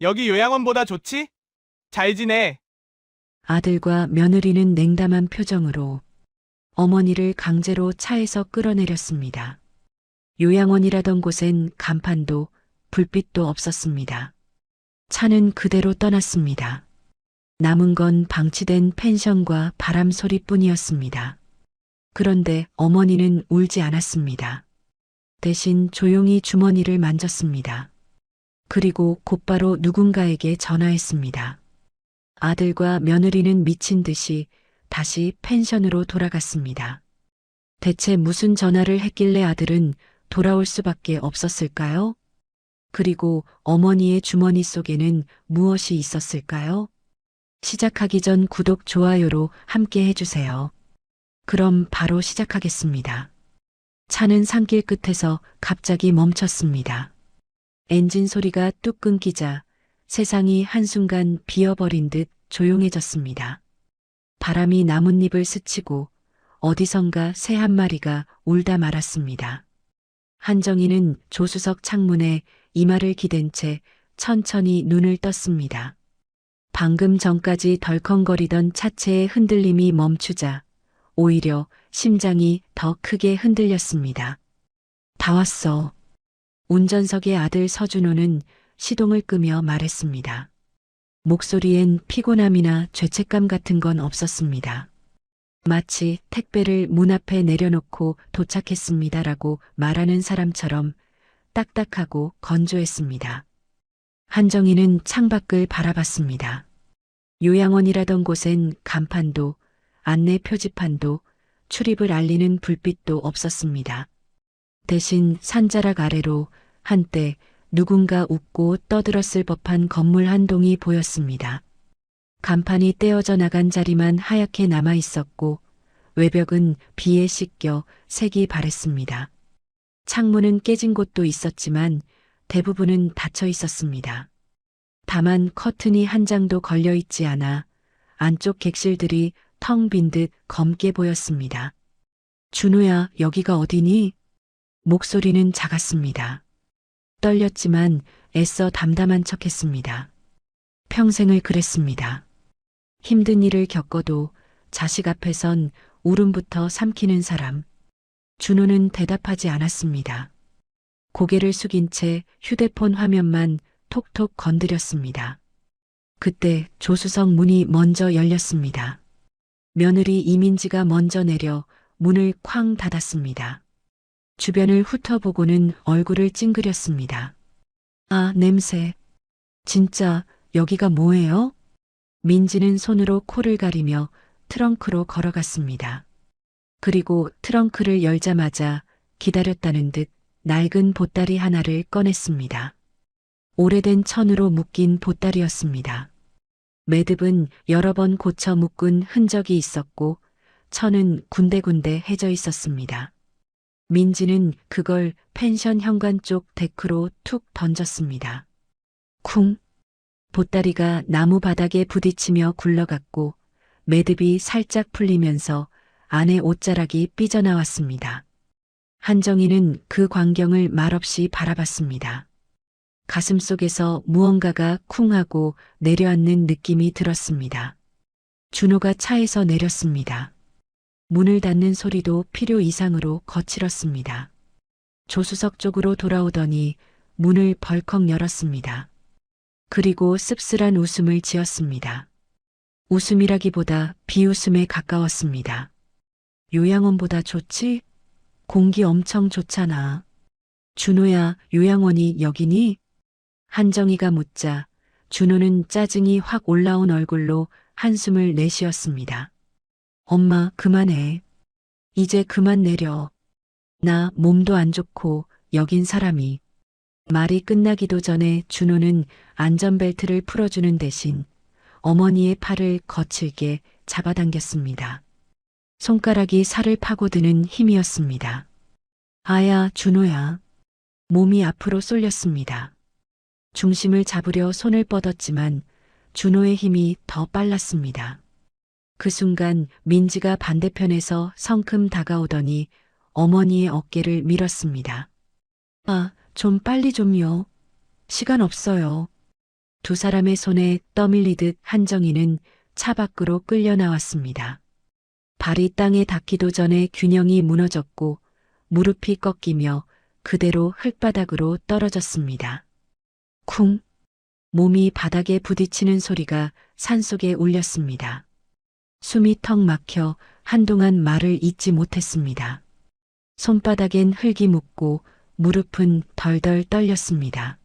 여기 요양원보다 좋지? 잘 지내. 아들과 며느리는 냉담한 표정으로 어머니를 강제로 차에서 끌어내렸습니다. 요양원이라던 곳엔 간판도 불빛도 없었습니다. 차는 그대로 떠났습니다. 남은 건 방치된 펜션과 바람 소리뿐이었습니다. 그런데 어머니는 울지 않았습니다. 대신 조용히 주머니를 만졌습니다. 그리고 곧바로 누군가에게 전화했습니다. 아들과 며느리는 미친 듯이 다시 펜션으로 돌아갔습니다. 대체 무슨 전화를 했길래 아들은 돌아올 수밖에 없었을까요? 그리고 어머니의 주머니 속에는 무엇이 있었을까요? 시작하기 전 구독, 좋아요로 함께 해주세요. 그럼 바로 시작하겠습니다. 차는 산길 끝에서 갑자기 멈췄습니다. 엔진 소리가 뚝 끊기자 세상이 한순간 비어버린 듯 조용해졌습니다. 바람이 나뭇잎을 스치고 어디선가 새 한 마리가 울다 말았습니다. 한정희는 조수석 창문에 이마를 기댄 채 천천히 눈을 떴습니다. 방금 전까지 덜컹거리던 차체의 흔들림이 멈추자 오히려 심장이 더 크게 흔들렸습니다. 다 왔어. 운전석의 아들 서준호는 시동을 끄며 말했습니다. 목소리엔 피곤함이나 죄책감 같은 건 없었습니다. 마치 택배를 문 앞에 내려놓고 도착했습니다라고 말하는 사람처럼 딱딱하고 건조했습니다. 한정희는 창밖을 바라봤습니다. 요양원이라던 곳엔 간판도 안내 표지판도 출입을 알리는 불빛도 없었습니다. 대신 산자락 아래로 한때 누군가 웃고 떠들었을 법한 건물 한 동이 보였습니다. 간판이 떼어져 나간 자리만 하얗게 남아 있었고 외벽은 비에 씻겨 색이 바랬습니다. 창문은 깨진 곳도 있었지만 대부분은 닫혀 있었습니다. 다만 커튼이 한 장도 걸려 있지 않아 안쪽 객실들이 텅 빈 듯 검게 보였습니다. 준호야, 여기가 어디니? 목소리는 작았습니다. 떨렸지만 애써 담담한 척했습니다. 평생을 그랬습니다. 힘든 일을 겪어도 자식 앞에선 울음부터 삼키는 사람. 준호는 대답하지 않았습니다. 고개를 숙인 채 휴대폰 화면만 톡톡 건드렸습니다. 그때 조수석 문이 먼저 열렸습니다. 며느리 이민지가 먼저 내려 문을 쾅 닫았습니다. 주변을 훑어보고는 얼굴을 찡그렸습니다. 아, 냄새. 진짜 여기가 뭐예요? 민지는 손으로 코를 가리며 트렁크로 걸어갔습니다. 그리고 트렁크를 열자마자 기다렸다는 듯 낡은 보따리 하나를 꺼냈습니다. 오래된 천으로 묶인 보따리였습니다. 매듭은 여러 번 고쳐 묶은 흔적이 있었고 천은 군데군데 해져 있었습니다. 민지는 그걸 펜션 현관 쪽 데크로 툭 던졌습니다. 쿵! 보따리가 나무 바닥에 부딪히며 굴러갔고 매듭이 살짝 풀리면서 안에 옷자락이 삐져나왔습니다. 한정희는 그 광경을 말없이 바라봤습니다. 가슴속에서 무언가가 쿵하고 내려앉는 느낌이 들었습니다. 준호가 차에서 내렸습니다. 문을 닫는 소리도 필요 이상으로 거칠었습니다. 조수석 쪽으로 돌아오더니 문을 벌컥 열었습니다. 그리고 씁쓸한 웃음을 지었습니다. 웃음이라기보다 비웃음에 가까웠습니다. 요양원보다 좋지? 공기 엄청 좋잖아. 준호야, 요양원이 여기니? 한정희가 묻자 준호는 짜증이 확 올라온 얼굴로 한숨을 내쉬었습니다. 엄마, 그만해. 이제 그만 내려. 나 몸도 안 좋고 여긴 사람이. 말이 끝나기도 전에 준호는 안전벨트를 풀어주는 대신 어머니의 팔을 거칠게 잡아당겼습니다. 손가락이 살을 파고드는 힘이었습니다. 아야, 준호야. 몸이 앞으로 쏠렸습니다. 중심을 잡으려 손을 뻗었지만 준호의 힘이 더 빨랐습니다. 그 순간 민지가 반대편에서 성큼 다가오더니 어머니의 어깨를 밀었습니다. 아, 좀 빨리 좀요. 시간 없어요. 두 사람의 손에 떠밀리듯 한정희는 차 밖으로 끌려 나왔습니다. 발이 땅에 닿기도 전에 균형이 무너졌고 무릎이 꺾이며 그대로 흙바닥으로 떨어졌습니다. 쿵! 몸이 바닥에 부딪히는 소리가 산속에 울렸습니다. 숨이 턱 막혀 한동안 말을 잇지 못했습니다. 손바닥엔 흙이 묻고 무릎은 덜덜 떨렸습니다.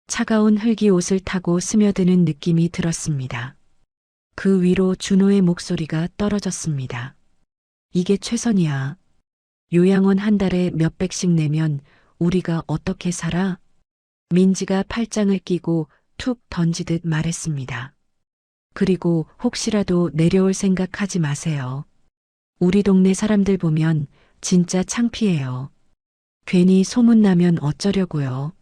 차가운 흙이 옷을 타고 스며드는 느낌이 들었습니다. 그 위로 준호의 목소리가 떨어졌습니다. 이게 최선이야. 요양원 한 달에 몇백씩 내면 우리가 어떻게 살아? 민지가 팔짱을 끼고 툭 던지듯 말했습니다. 그리고 혹시라도 내려올 생각하지 마세요. 우리 동네 사람들 보면 진짜 창피해요. 괜히 소문나면 어쩌려고요.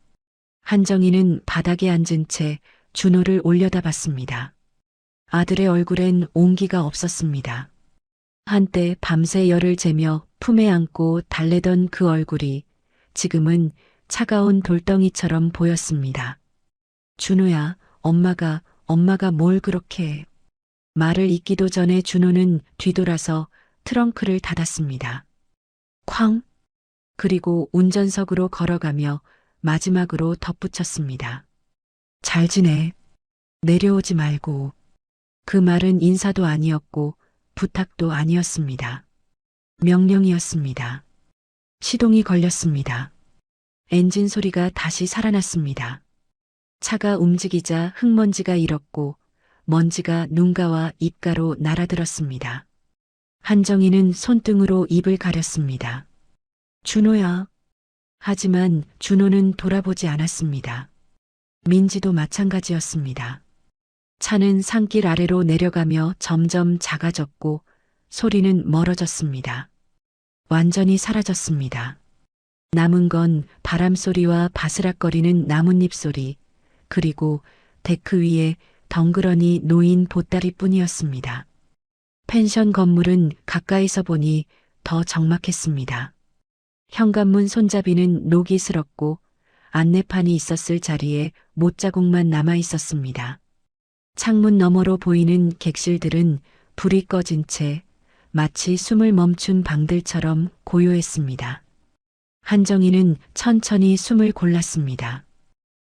한정희는 바닥에 앉은 채 준호를 올려다봤습니다. 아들의 얼굴엔 온기가 없었습니다. 한때 밤새 열을 재며 품에 안고 달래던 그 얼굴이 지금은 차가운 돌덩이처럼 보였습니다. 준호야, 엄마가 뭘 그렇게 해. 말을 잇기도 전에 준호는 뒤돌아서 트렁크를 닫았습니다. 쾅! 그리고 운전석으로 걸어가며 마지막으로 덧붙였습니다. 잘 지내. 내려오지 말고. 그 말은 인사도 아니었고 부탁도 아니었습니다. 명령이었습니다. 시동이 걸렸습니다. 엔진 소리가 다시 살아났습니다. 차가 움직이자 흙먼지가 일었고 먼지가 눈가와 입가로 날아들었습니다. 한정희는 손등으로 입을 가렸습니다. 준호야. 하지만 준호는 돌아보지 않았습니다. 민지도 마찬가지였습니다. 차는 산길 아래로 내려가며 점점 작아졌고 소리는 멀어졌습니다. 완전히 사라졌습니다. 남은 건 바람 소리와 바스락거리는 나뭇잎 소리, 그리고 데크 위에 덩그러니 놓인 보따리뿐이었습니다. 펜션 건물은 가까이서 보니 더 적막했습니다. 현관문 손잡이는 녹이 슬었고 안내판이 있었을 자리에 못자국만 남아 있었습니다. 창문 너머로 보이는 객실들은 불이 꺼진 채 마치 숨을 멈춘 방들처럼 고요했습니다. 한정희는 천천히 숨을 골랐습니다.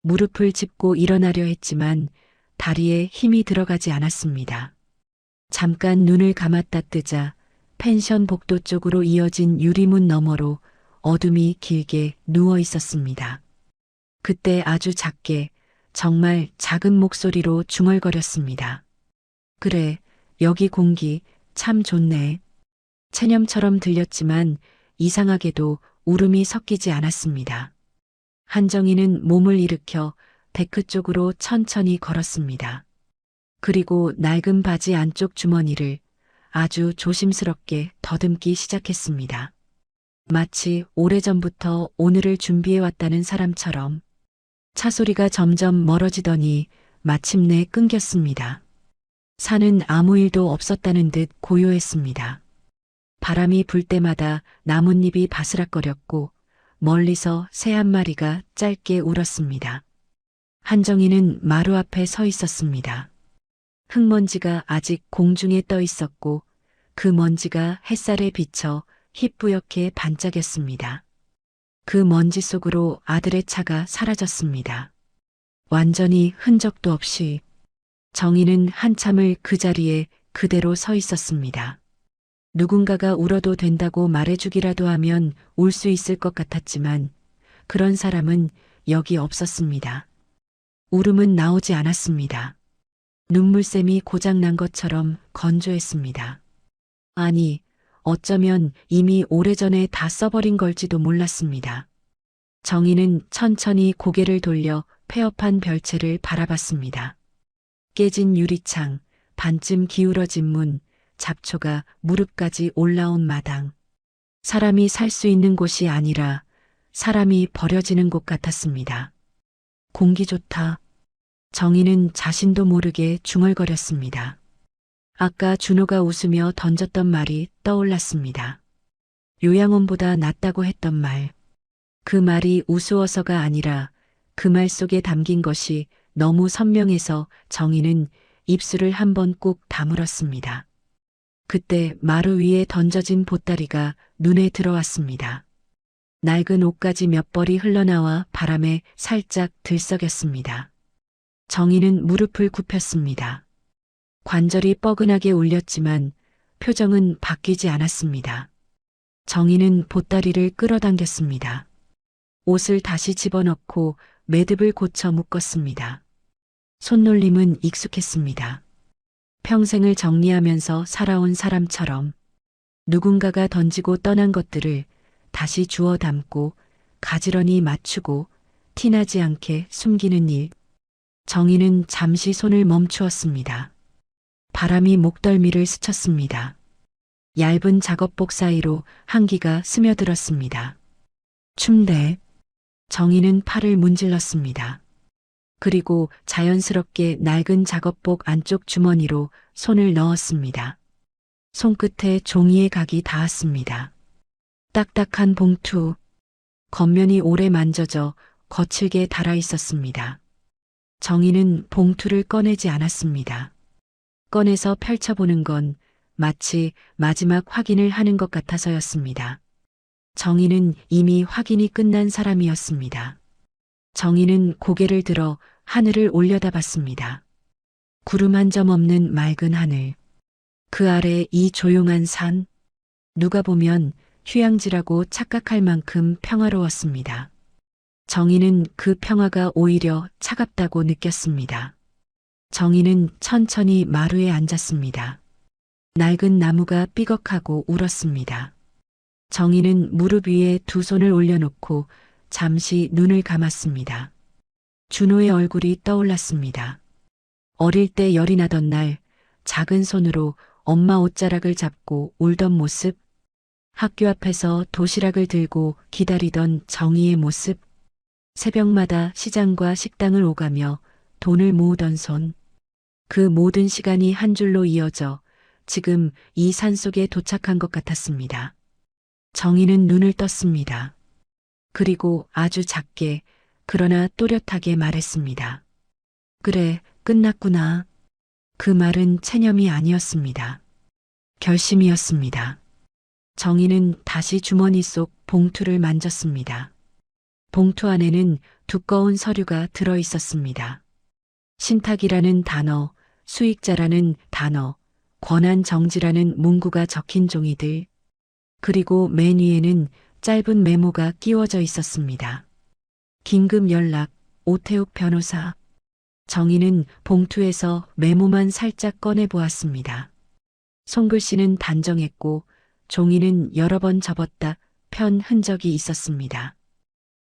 무릎을 짚고 일어나려 했지만 다리에 힘이 들어가지 않았습니다. 잠깐 눈을 감았다 뜨자 펜션 복도 쪽으로 이어진 유리문 너머로 어둠이 길게 누워 있었습니다. 그때 아주 작게, 정말 작은 목소리로 중얼거렸습니다. 그래, 여기 공기 참 좋네. 체념처럼 들렸지만 이상하게도 울음이 섞이지 않았습니다. 한정희는 몸을 일으켜 데크 쪽으로 천천히 걸었습니다. 그리고 낡은 바지 안쪽 주머니를 아주 조심스럽게 더듬기 시작했습니다. 마치 오래전부터 오늘을 준비해왔다는 사람처럼. 차 소리가 점점 멀어지더니 마침내 끊겼습니다. 산은 아무 일도 없었다는 듯 고요했습니다. 바람이 불 때마다 나뭇잎이 바스락거렸고 멀리서 새 한 마리가 짧게 울었습니다. 한정희는 마루 앞에 서 있었습니다. 흙먼지가 아직 공중에 떠 있었고 그 먼지가 햇살에 비쳐 희뿌옇게 반짝였습니다. 그 먼지 속으로 아들의 차가 사라졌습니다. 완전히 흔적도 없이. 정희는 한참을 그 자리에 그대로 서 있었습니다. 누군가가 울어도 된다고 말해주기라도 하면 울 수 있을 것 같았지만 그런 사람은 여기 없었습니다. 울음은 나오지 않았습니다. 눈물샘이 고장난 것처럼 건조했습니다. 아니, 어쩌면 이미 오래전에 다 써버린 걸지도 몰랐습니다. 정희는 천천히 고개를 돌려 폐업한 별채를 바라봤습니다. 깨진 유리창, 반쯤 기울어진 문, 잡초가 무릎까지 올라온 마당. 사람이 살 수 있는 곳이 아니라 사람이 버려지는 곳 같았습니다. 공기 좋다. 정희는 자신도 모르게 중얼거렸습니다. 아까 준호가 웃으며 던졌던 말이 떠올랐습니다. 요양원보다 낫다고 했던 말. 그 말이 우스워서가 아니라 그 말 속에 담긴 것이 너무 선명해서 정희는 입술을 한번 꾹 다물었습니다. 그때 마루 위에 던져진 보따리가 눈에 들어왔습니다. 낡은 옷가지 몇 벌이 흘러나와 바람에 살짝 들썩였습니다. 정희는 무릎을 굽혔습니다. 관절이 뻐근하게 울렸지만 표정은 바뀌지 않았습니다. 정희는 보따리를 끌어당겼습니다. 옷을 다시 집어넣고 매듭을 고쳐 묶었습니다. 손놀림은 익숙했습니다. 평생을 정리하면서 살아온 사람처럼 누군가가 던지고 떠난 것들을 다시 주워 담고 가지런히 맞추고 티나지 않게 숨기는 일. 정희는 잠시 손을 멈추었습니다. 바람이 목덜미를 스쳤습니다. 얇은 작업복 사이로 한기가 스며들었습니다. 춥네. 정희는 팔을 문질렀습니다. 그리고 자연스럽게 낡은 작업복 안쪽 주머니로 손을 넣었습니다. 손끝에 종이의 각이 닿았습니다. 딱딱한 봉투. 겉면이 오래 만져져 거칠게 달아 있었습니다. 정희는 봉투를 꺼내지 않았습니다. 꺼내서 펼쳐보는 건 마치 마지막 확인을 하는 것 같아서였습니다. 정희는 이미 확인이 끝난 사람이었습니다. 정희는 고개를 들어 하늘을 올려다봤습니다. 구름 한 점 없는 맑은 하늘. 그 아래 이 조용한 산. 누가 보면 휴양지라고 착각할 만큼 평화로웠습니다. 정희는 그 평화가 오히려 차갑다고 느꼈습니다. 정희는 천천히 마루에 앉았습니다. 낡은 나무가 삐걱하고 울었습니다. 정희는 무릎 위에 두 손을 올려놓고 잠시 눈을 감았습니다. 준호의 얼굴이 떠올랐습니다. 어릴 때 열이 나던 날 작은 손으로 엄마 옷자락을 잡고 울던 모습, 학교 앞에서 도시락을 들고 기다리던 정희의 모습, 새벽마다 시장과 식당을 오가며 돈을 모으던 손, 그 모든 시간이 한 줄로 이어져 지금 이 산속에 도착한 것 같았습니다. 정희는 눈을 떴습니다. 그리고 아주 작게 그러나 또렷하게 말했습니다. 그래, 끝났구나. 그 말은 체념이 아니었습니다. 결심이었습니다. 정희는 다시 주머니 속 봉투를 만졌습니다. 봉투 안에는 두꺼운 서류가 들어 있었습니다. 신탁이라는 단어, 수익자라는 단어, 권한정지라는 문구가 적힌 종이들, 그리고 맨 위에는 짧은 메모가 끼워져 있었습니다. 긴급 연락, 오태욱 변호사. 정희는 봉투에서 메모만 살짝 꺼내 보았습니다. 손글씨는 단정했고 종이는 여러 번 접었다 편 흔적이 있었습니다.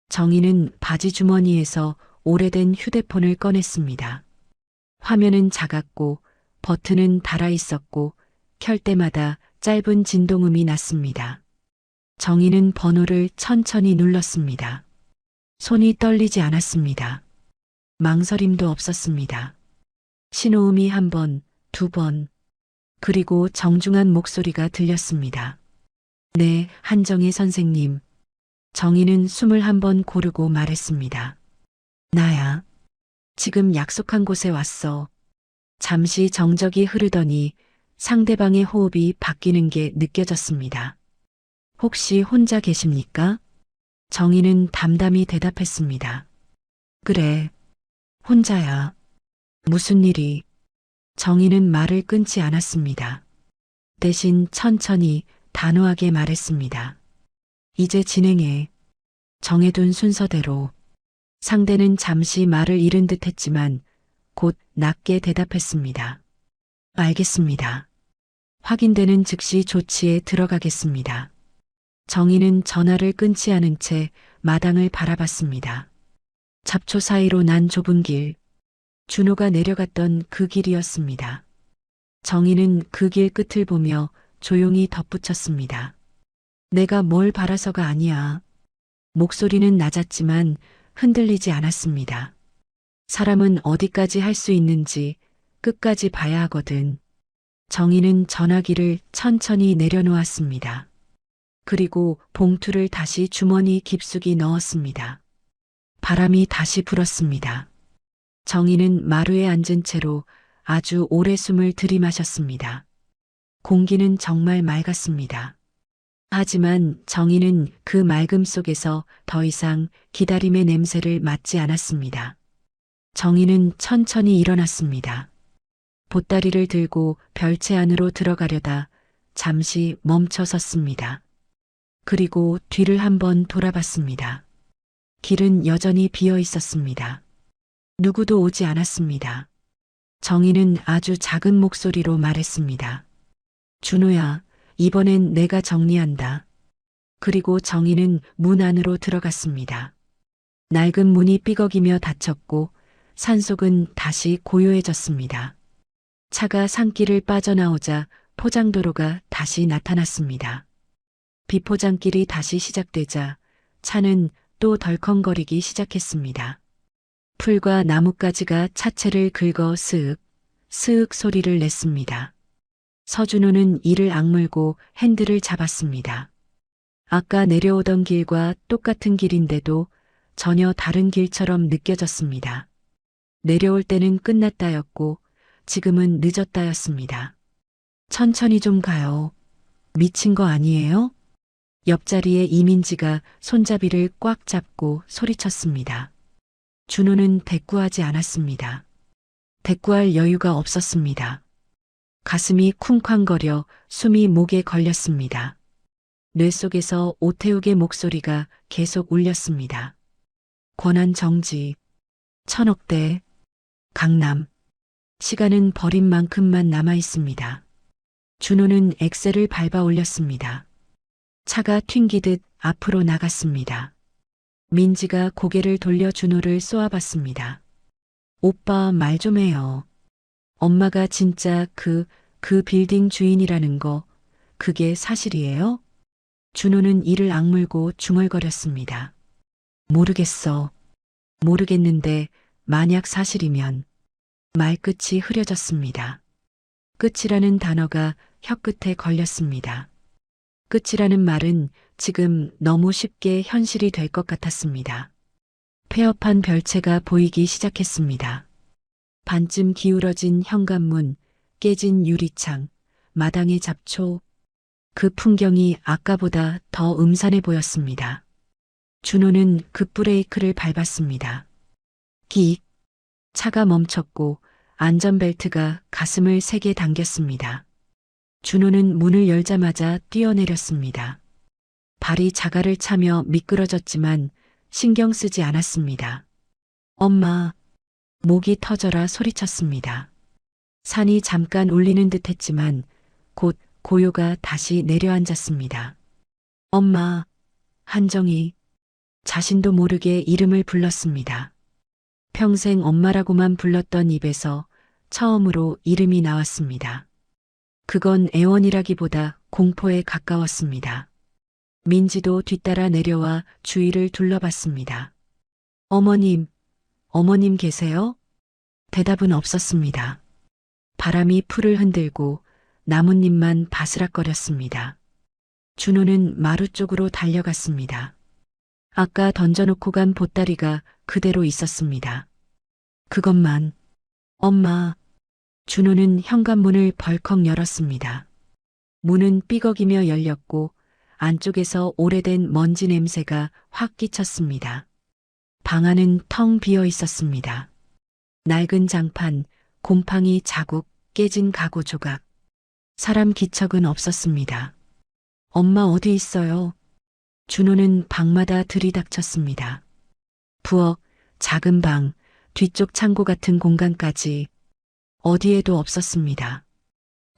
정희는 바지 주머니에서 오래된 휴대폰을 꺼냈습니다. 화면은 작았고 버튼은 달아 있었고 켤 때마다 짧은 진동음이 났습니다. 정희는 번호를 천천히 눌렀습니다. 손이 떨리지 않았습니다. 망설임도 없었습니다. 신호음이 한 번, 두 번, 그리고 정중한 목소리가 들렸습니다. 네, 한정희 선생님. 정희는 숨을 한 번 고르고 말했습니다. 나야. 지금 약속한 곳에 왔어. 잠시 정적이 흐르더니 상대방의 호흡이 바뀌는 게 느껴졌습니다. 혹시 혼자 계십니까? 정희는 담담히 대답했습니다. 그래, 혼자야. 무슨 일이? 정희는 말을 끊지 않았습니다. 대신 천천히 단호하게 말했습니다. 이제 진행해. 정해둔 순서대로. 상대는 잠시 말을 잃은 듯 했지만 곧 낮게 대답했습니다. 알겠습니다. 확인되는 즉시 조치에 들어가겠습니다. 정희는 전화를 끊지 않은 채 마당을 바라봤습니다. 잡초 사이로 난 좁은 길, 준호가 내려갔던 그 길이었습니다. 정희는 그 길 끝을 보며 조용히 덧붙였습니다. 내가 뭘 바라서가 아니야. 목소리는 낮았지만 흔들리지 않았습니다. 사람은 어디까지 할 수 있는지 끝까지 봐야 하거든. 정희는 전화기를 천천히 내려놓았습니다. 그리고 봉투를 다시 주머니 깊숙이 넣었습니다. 바람이 다시 불었습니다. 정희는 마루에 앉은 채로 아주 오래 숨을 들이마셨습니다. 공기는 정말 맑았습니다. 하지만 정희는 그 맑음 속에서 더 이상 기다림의 냄새를 맡지 않았습니다. 정희는 천천히 일어났습니다. 보따리를 들고 별채 안으로 들어가려다 잠시 멈춰 섰습니다. 그리고 뒤를 한번 돌아봤습니다. 길은 여전히 비어 있었습니다. 누구도 오지 않았습니다. 정희는 아주 작은 목소리로 말했습니다. 준호야, 이번엔 내가 정리한다. 그리고 정희는 문 안으로 들어갔습니다. 낡은 문이 삐걱이며 닫혔고 산속은 다시 고요해졌습니다. 차가 산길을 빠져나오자 포장도로가 다시 나타났습니다. 비포장길이 다시 시작되자 차는 또 덜컹거리기 시작했습니다. 풀과 나뭇가지가 차체를 긁어 스윽, 스윽 소리를 냈습니다. 서준호는 이를 악물고 핸들을 잡았습니다. 아까 내려오던 길과 똑같은 길인데도 전혀 다른 길처럼 느껴졌습니다. 내려올 때는 끝났다였고 지금은 늦었다였습니다. 천천히 좀 가요. 미친 거 아니에요? 옆자리에 이민지가 손잡이를 꽉 잡고 소리쳤습니다. 준호는 대꾸하지 않았습니다. 대꾸할 여유가 없었습니다. 가슴이 쿵쾅거려 숨이 목에 걸렸습니다. 뇌 속에서 오태욱의 목소리가 계속 울렸습니다. 권한 정지, 1000억대, 강남. 시간은 버린 만큼만 남아 있습니다. 준호는 엑셀을 밟아 올렸습니다. 차가 튕기듯 앞으로 나갔습니다. 민지가 고개를 돌려 준호를 쏘아봤습니다. 오빠 말 좀 해요. 엄마가 진짜 그 빌딩 주인이라는 거, 그게 사실이에요? 준호는 이를 악물고 중얼거렸습니다. 모르겠어. 모르겠는데 만약 사실이면. 말끝이 흐려졌습니다. 끝이라는 단어가 혀끝에 걸렸습니다. 끝이라는 말은 지금 너무 쉽게 현실이 될 것 같았습니다. 폐업한 별채가 보이기 시작했습니다. 반쯤 기울어진 현관문, 깨진 유리창, 마당의 잡초. 그 풍경이 아까보다 더 음산해 보였습니다. 준호는 급브레이크를 밟았습니다. 끽. 차가 멈췄고 안전벨트가 가슴을 세게 당겼습니다. 준호는 문을 열자마자 뛰어내렸습니다. 발이 자갈을 차며 미끄러졌지만 신경 쓰지 않았습니다. 엄마, 목이 터져라 소리쳤습니다. 산이 잠깐 울리는 듯 했지만 곧 고요가 다시 내려앉았습니다. 엄마, 한정희, 자신도 모르게 이름을 불렀습니다. 평생 엄마라고만 불렀던 입에서 처음으로 이름이 나왔습니다. 그건 애원이라기보다 공포에 가까웠습니다. 민지도 뒤따라 내려와 주위를 둘러봤습니다. 어머님, 어머님 계세요? 대답은 없었습니다. 바람이 풀을 흔들고 나뭇잎만 바스락거렸습니다. 준호는 마루 쪽으로 달려갔습니다. 아까 던져놓고 간 보따리가 그대로 있었습니다. 그것만. 엄마. 준호는 현관문을 벌컥 열었습니다. 문은 삐걱이며 열렸고 안쪽에서 오래된 먼지 냄새가 확 끼쳤습니다. 방 안은 텅 비어 있었습니다. 낡은 장판, 곰팡이 자국, 깨진 가구 조각. 사람 기척은 없었습니다. 엄마 어디 있어요? 준호는 방마다 들이닥쳤습니다. 부엌, 작은 방, 뒤쪽 창고 같은 공간까지 어디에도 없었습니다.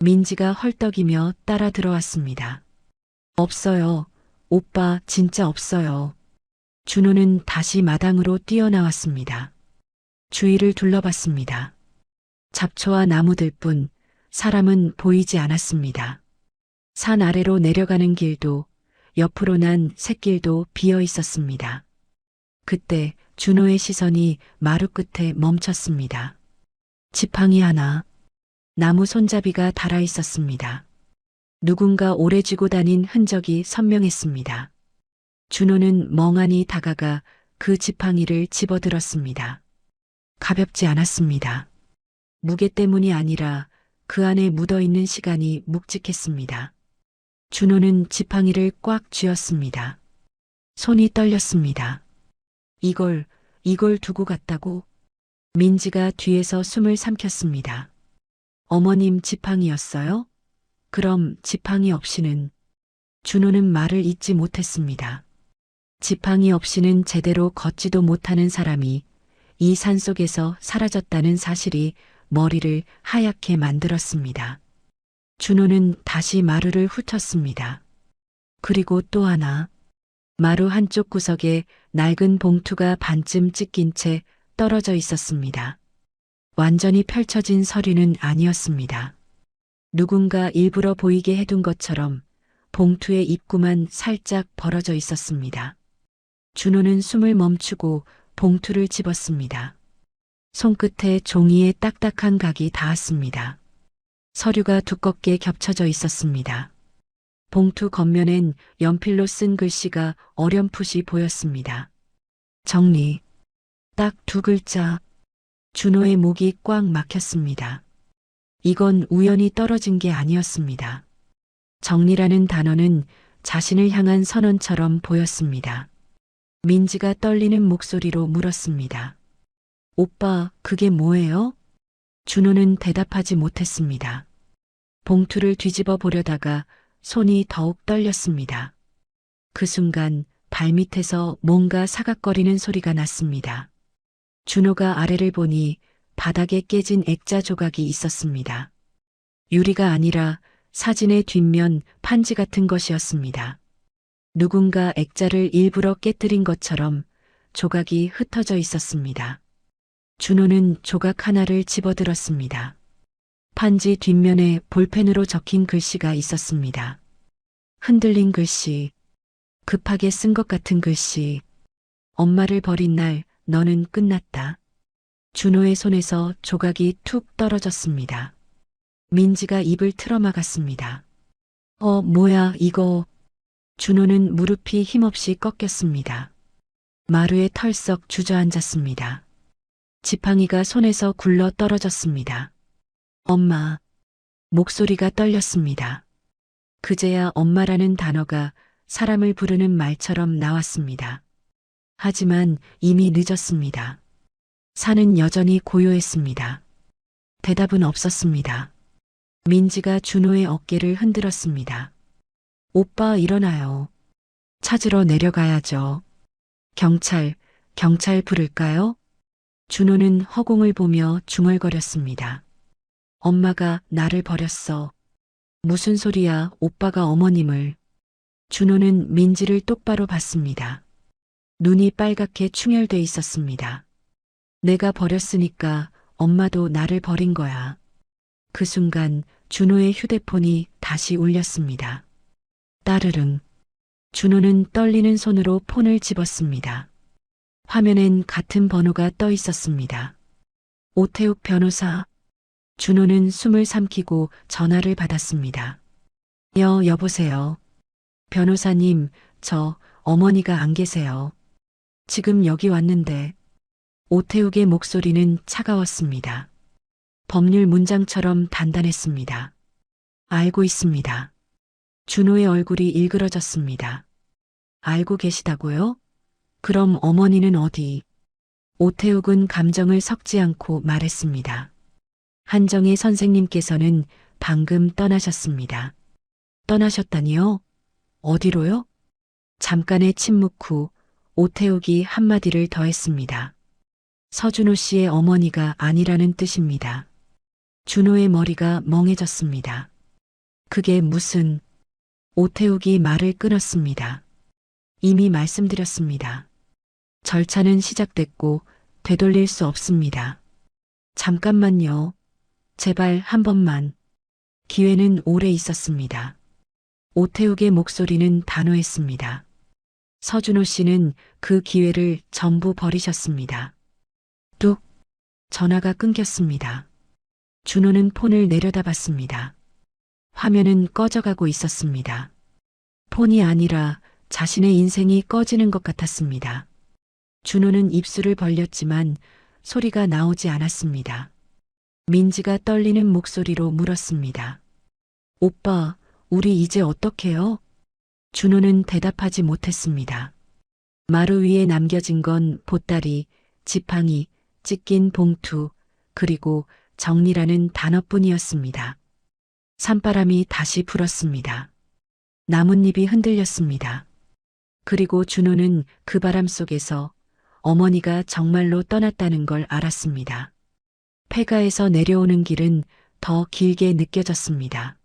민지가 헐떡이며 따라 들어왔습니다. 없어요. 오빠 진짜 없어요. 준호는 다시 마당으로 뛰어나왔습니다. 주위를 둘러봤습니다. 잡초와 나무들 뿐 사람은 보이지 않았습니다. 산 아래로 내려가는 길도 옆으로 난 샛길도 비어 있었습니다. 그때 준호의 시선이 마루 끝에 멈췄습니다. 지팡이 하나, 나무 손잡이가 달아 있었습니다. 누군가 오래 쥐고 다닌 흔적이 선명했습니다. 준호는 멍하니 다가가 그 지팡이를 집어들었습니다. 가볍지 않았습니다. 무게 때문이 아니라 그 안에 묻어있는 시간이 묵직했습니다. 준호는 지팡이를 꽉 쥐었습니다. 손이 떨렸습니다. 이걸 두고 갔다고? 민지가 뒤에서 숨을 삼켰습니다. 어머님 지팡이였어요? 그럼 지팡이 없이는? 준호는 말을 잇지 못했습니다. 지팡이 없이는 제대로 걷지도 못하는 사람이 이 산속에서 사라졌다는 사실이 머리를 하얗게 만들었습니다. 준호는 다시 마루를 훑었습니다. 그리고 또 하나. 마루 한쪽 구석에 낡은 봉투가 반쯤 찢긴 채 떨어져 있었습니다. 완전히 펼쳐진 서류는 아니었습니다. 누군가 일부러 보이게 해둔 것처럼 봉투의 입구만 살짝 벌어져 있었습니다. 준호는 숨을 멈추고 봉투를 집었습니다. 손끝에 종이에 딱딱한 각이 닿았습니다. 서류가 두껍게 겹쳐져 있었습니다. 봉투 겉면엔 연필로 쓴 글씨가 어렴풋이 보였습니다. 정리. 딱 2글자. 준호의 목이 꽉 막혔습니다. 이건 우연히 떨어진 게 아니었습니다. 정리라는 단어는 자신을 향한 선언처럼 보였습니다. 민지가 떨리는 목소리로 물었습니다. 오빠, 그게 뭐예요? 준호는 대답하지 못했습니다. 봉투를 뒤집어 보려다가 손이 더욱 떨렸습니다. 그 순간 발밑에서 뭔가 사각거리는 소리가 났습니다. 준호가 아래를 보니 바닥에 깨진 액자 조각이 있었습니다. 유리가 아니라 사진의 뒷면 판지 같은 것이었습니다. 누군가 액자를 일부러 깨뜨린 것처럼 조각이 흩어져 있었습니다. 준호는 조각 하나를 집어들었습니다. 판지 뒷면에 볼펜으로 적힌 글씨가 있었습니다. 흔들린 글씨, 급하게 쓴 것 같은 글씨. 엄마를 버린 날 너는 끝났다. 준호의 손에서 조각이 툭 떨어졌습니다. 민지가 입을 틀어막았습니다. 뭐야 이거. 준호는 무릎이 힘없이 꺾였습니다. 마루에 털썩 주저앉았습니다. 지팡이가 손에서 굴러 떨어졌습니다. 엄마. 목소리가 떨렸습니다. 그제야 엄마라는 단어가 사람을 부르는 말처럼 나왔습니다. 하지만 이미 늦었습니다. 산은 여전히 고요했습니다. 대답은 없었습니다. 민지가 준호의 어깨를 흔들었습니다. 오빠 일어나요. 찾으러 내려가야죠. 경찰 부를까요? 준호는 허공을 보며 중얼거렸습니다. 엄마가 나를 버렸어. 무슨 소리야, 오빠가 어머님을. 준호는 민지를 똑바로 봤습니다. 눈이 빨갛게 충혈돼 있었습니다. 내가 버렸으니까 엄마도 나를 버린 거야. 그 순간 준호의 휴대폰이 다시 울렸습니다. 따르릉. 준호는 떨리는 손으로 폰을 집었습니다. 화면엔 같은 번호가 떠 있었습니다. 오태욱 변호사. 준호는 숨을 삼키고 전화를 받았습니다. 여보세요. 변호사님, 저 어머니가 안 계세요. 지금 여기 왔는데. 오태욱의 목소리는 차가웠습니다. 법률 문장처럼 단단했습니다. 알고 있습니다. 준호의 얼굴이 일그러졌습니다. 알고 계시다고요? 그럼 어머니는 어디? 오태욱은 감정을 섞지 않고 말했습니다. 한정희 선생님께서는 방금 떠나셨습니다. 떠나셨다니요? 어디로요? 잠깐의 침묵 후 오태욱이 한마디를 더했습니다. 서준호 씨의 어머니가 아니라는 뜻입니다. 준호의 머리가 멍해졌습니다. 그게 무슨... 오태욱이 말을 끊었습니다. 이미 말씀드렸습니다. 절차는 시작됐고 되돌릴 수 없습니다. 잠깐만요. 제발 한 번만. 기회는 오래 있었습니다. 오태욱의 목소리는 단호했습니다. 서준호 씨는 그 기회를 전부 버리셨습니다. 뚝. 전화가 끊겼습니다. 준호는 폰을 내려다봤습니다. 화면은 꺼져가고 있었습니다. 폰이 아니라 자신의 인생이 꺼지는 것 같았습니다. 준호는 입술을 벌렸지만 소리가 나오지 않았습니다. 민지가 떨리는 목소리로 물었습니다. 오빠, 우리 이제 어떡해요? 준호는 대답하지 못했습니다. 마루 위에 남겨진 건 보따리, 지팡이, 찢긴 봉투, 그리고 정리라는 단어뿐이었습니다. 산바람이 다시 불었습니다. 나뭇잎이 흔들렸습니다. 그리고 준호는 그 바람 속에서 어머니가 정말로 떠났다는 걸 알았습니다. 폐가에서 내려오는 길은 더 길게 느껴졌습니다.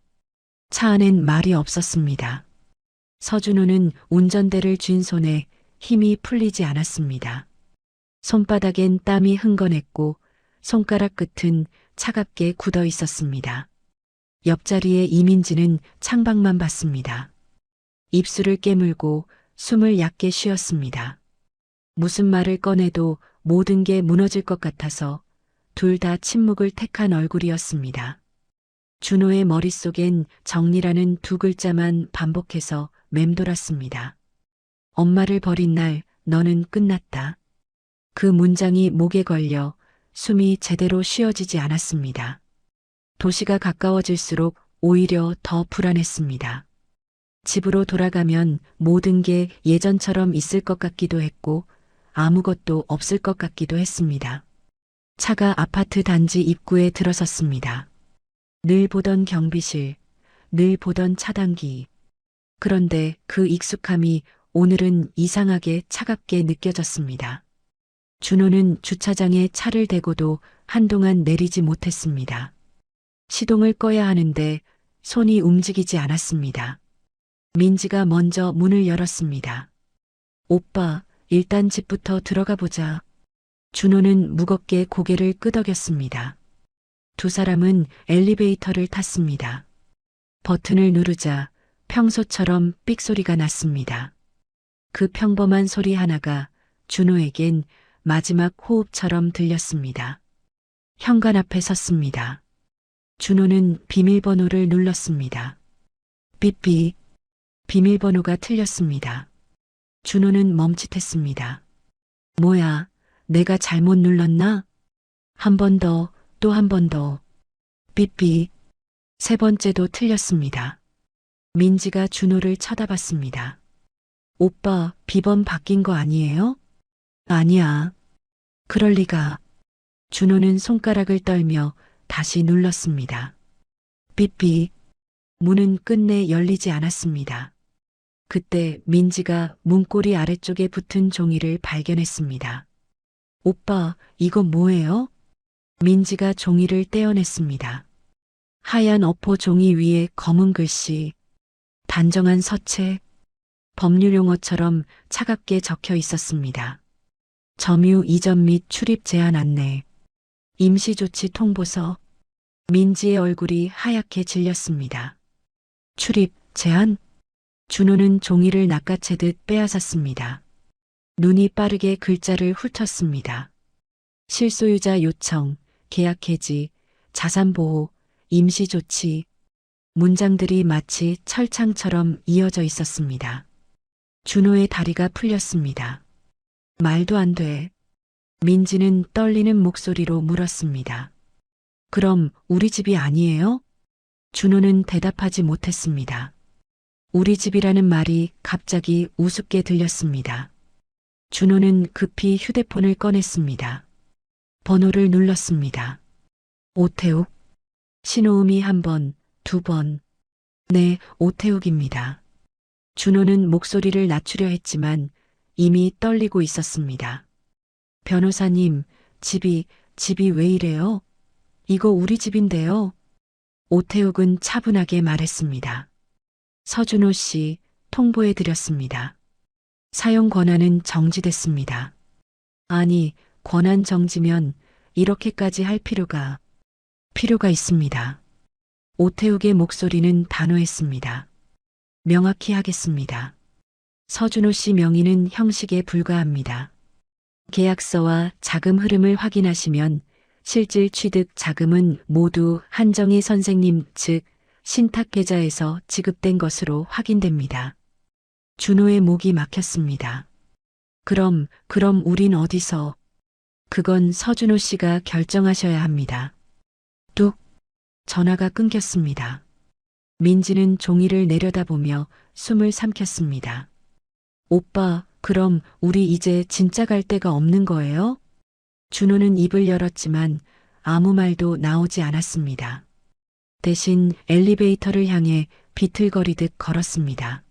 차 안엔 말이 없었습니다. 서준호는 운전대를 쥔 손에 힘이 풀리지 않았습니다. 손바닥엔 땀이 흥건했고 손가락 끝은 차갑게 굳어 있었습니다. 옆자리에 이민지는 창밖만 봤습니다. 입술을 깨물고 숨을 얕게 쉬었습니다. 무슨 말을 꺼내도 모든 게 무너질 것 같아서 둘 다 침묵을 택한 얼굴이었습니다. 준호의 머릿속엔 정리라는 두 글자만 반복해서 맴돌았습니다. 엄마를 버린 날 너는 끝났다. 그 문장이 목에 걸려 숨이 제대로 쉬어지지 않았습니다. 도시가 가까워질수록 오히려 더 불안했습니다. 집으로 돌아가면 모든 게 예전처럼 있을 것 같기도 했고 아무것도 없을 것 같기도 했습니다. 차가 아파트 단지 입구에 들어섰습니다. 늘 보던 경비실, 늘 보던 차단기. 그런데 그 익숙함이 오늘은 이상하게 차갑게 느껴졌습니다. 준호는 주차장에 차를 대고도 한동안 내리지 못했습니다. 시동을 꺼야 하는데 손이 움직이지 않았습니다. 민지가 먼저 문을 열었습니다. 오빠, 일단 집부터 들어가 보자. 준호는 무겁게 고개를 끄덕였습니다. 두 사람은 엘리베이터를 탔습니다. 버튼을 누르자 평소처럼 삑 소리가 났습니다. 그 평범한 소리 하나가 준호에겐 마지막 호흡처럼 들렸습니다. 현관 앞에 섰습니다. 준호는 비밀번호를 눌렀습니다. 삐삐. 비밀번호가 틀렸습니다. 준호는 멈칫했습니다. 뭐야, 내가 잘못 눌렀나? 한 번 더, 또 한 번 더. 삐삐. 세 번째도 틀렸습니다. 민지가 준호를 쳐다봤습니다. 오빠, 비번 바뀐 거 아니에요? 아니야. 그럴 리가. 준호는 손가락을 떨며 다시 눌렀습니다. 삐삐. 문은 끝내 열리지 않았습니다. 그때 민지가 문고리 아래쪽에 붙은 종이를 발견했습니다. 오빠, 이거 뭐예요? 민지가 종이를 떼어냈습니다. 하얀 어포 종이 위에 검은 글씨, 단정한 서체, 법률 용어처럼 차갑게 적혀 있었습니다. 점유 이전 및 출입 제한 안내, 임시조치 통보서. 민지의 얼굴이 하얗게 질렸습니다. 출입 제한? 준호는 종이를 낚아채듯 빼앗았습니다. 눈이 빠르게 글자를 훑었습니다. 실소유자 요청, 계약 해지, 자산보호, 임시조치. 문장들이 마치 철창처럼 이어져 있었습니다. 준호의 다리가 풀렸습니다. 말도 안 돼. 민지는 떨리는 목소리로 물었습니다. 그럼 우리 집이 아니에요? 준호는 대답하지 못했습니다. 우리 집이라는 말이 갑자기 우습게 들렸습니다. 준호는 급히 휴대폰을 꺼냈습니다. 번호를 눌렀습니다. 오태욱. 신호음이 한 번, 두 번. 네, 오태욱입니다. 준호는 목소리를 낮추려 했지만 이미 떨리고 있었습니다. 변호사님, 집이 왜 이래요? 이거 우리 집인데요. 오태욱은 차분하게 말했습니다. 서준호 씨, 통보해드렸습니다. 사용 권한은 정지됐습니다. 아니, 권한 정지면 이렇게까지 할 필요가 있습니다. 오태욱의 목소리는 단호했습니다. 명확히 하겠습니다. 서준호 씨 명의는 형식에 불과합니다. 계약서와 자금 흐름을 확인하시면 실질 취득 자금은 모두 한정희 선생님 즉 신탁 계좌에서 지급된 것으로 확인됩니다. 준호의 목이 막혔습니다. 그럼 우린 어디서? 그건 서준호 씨가 결정하셔야 합니다. 뚝. 전화가 끊겼습니다. 민지는 종이를 내려다보며 숨을 삼켰습니다. 오빠, 그럼 우리 이제 진짜 갈 데가 없는 거예요? 준호는 입을 열었지만 아무 말도 나오지 않았습니다. 대신 엘리베이터를 향해 비틀거리듯 걸었습니다.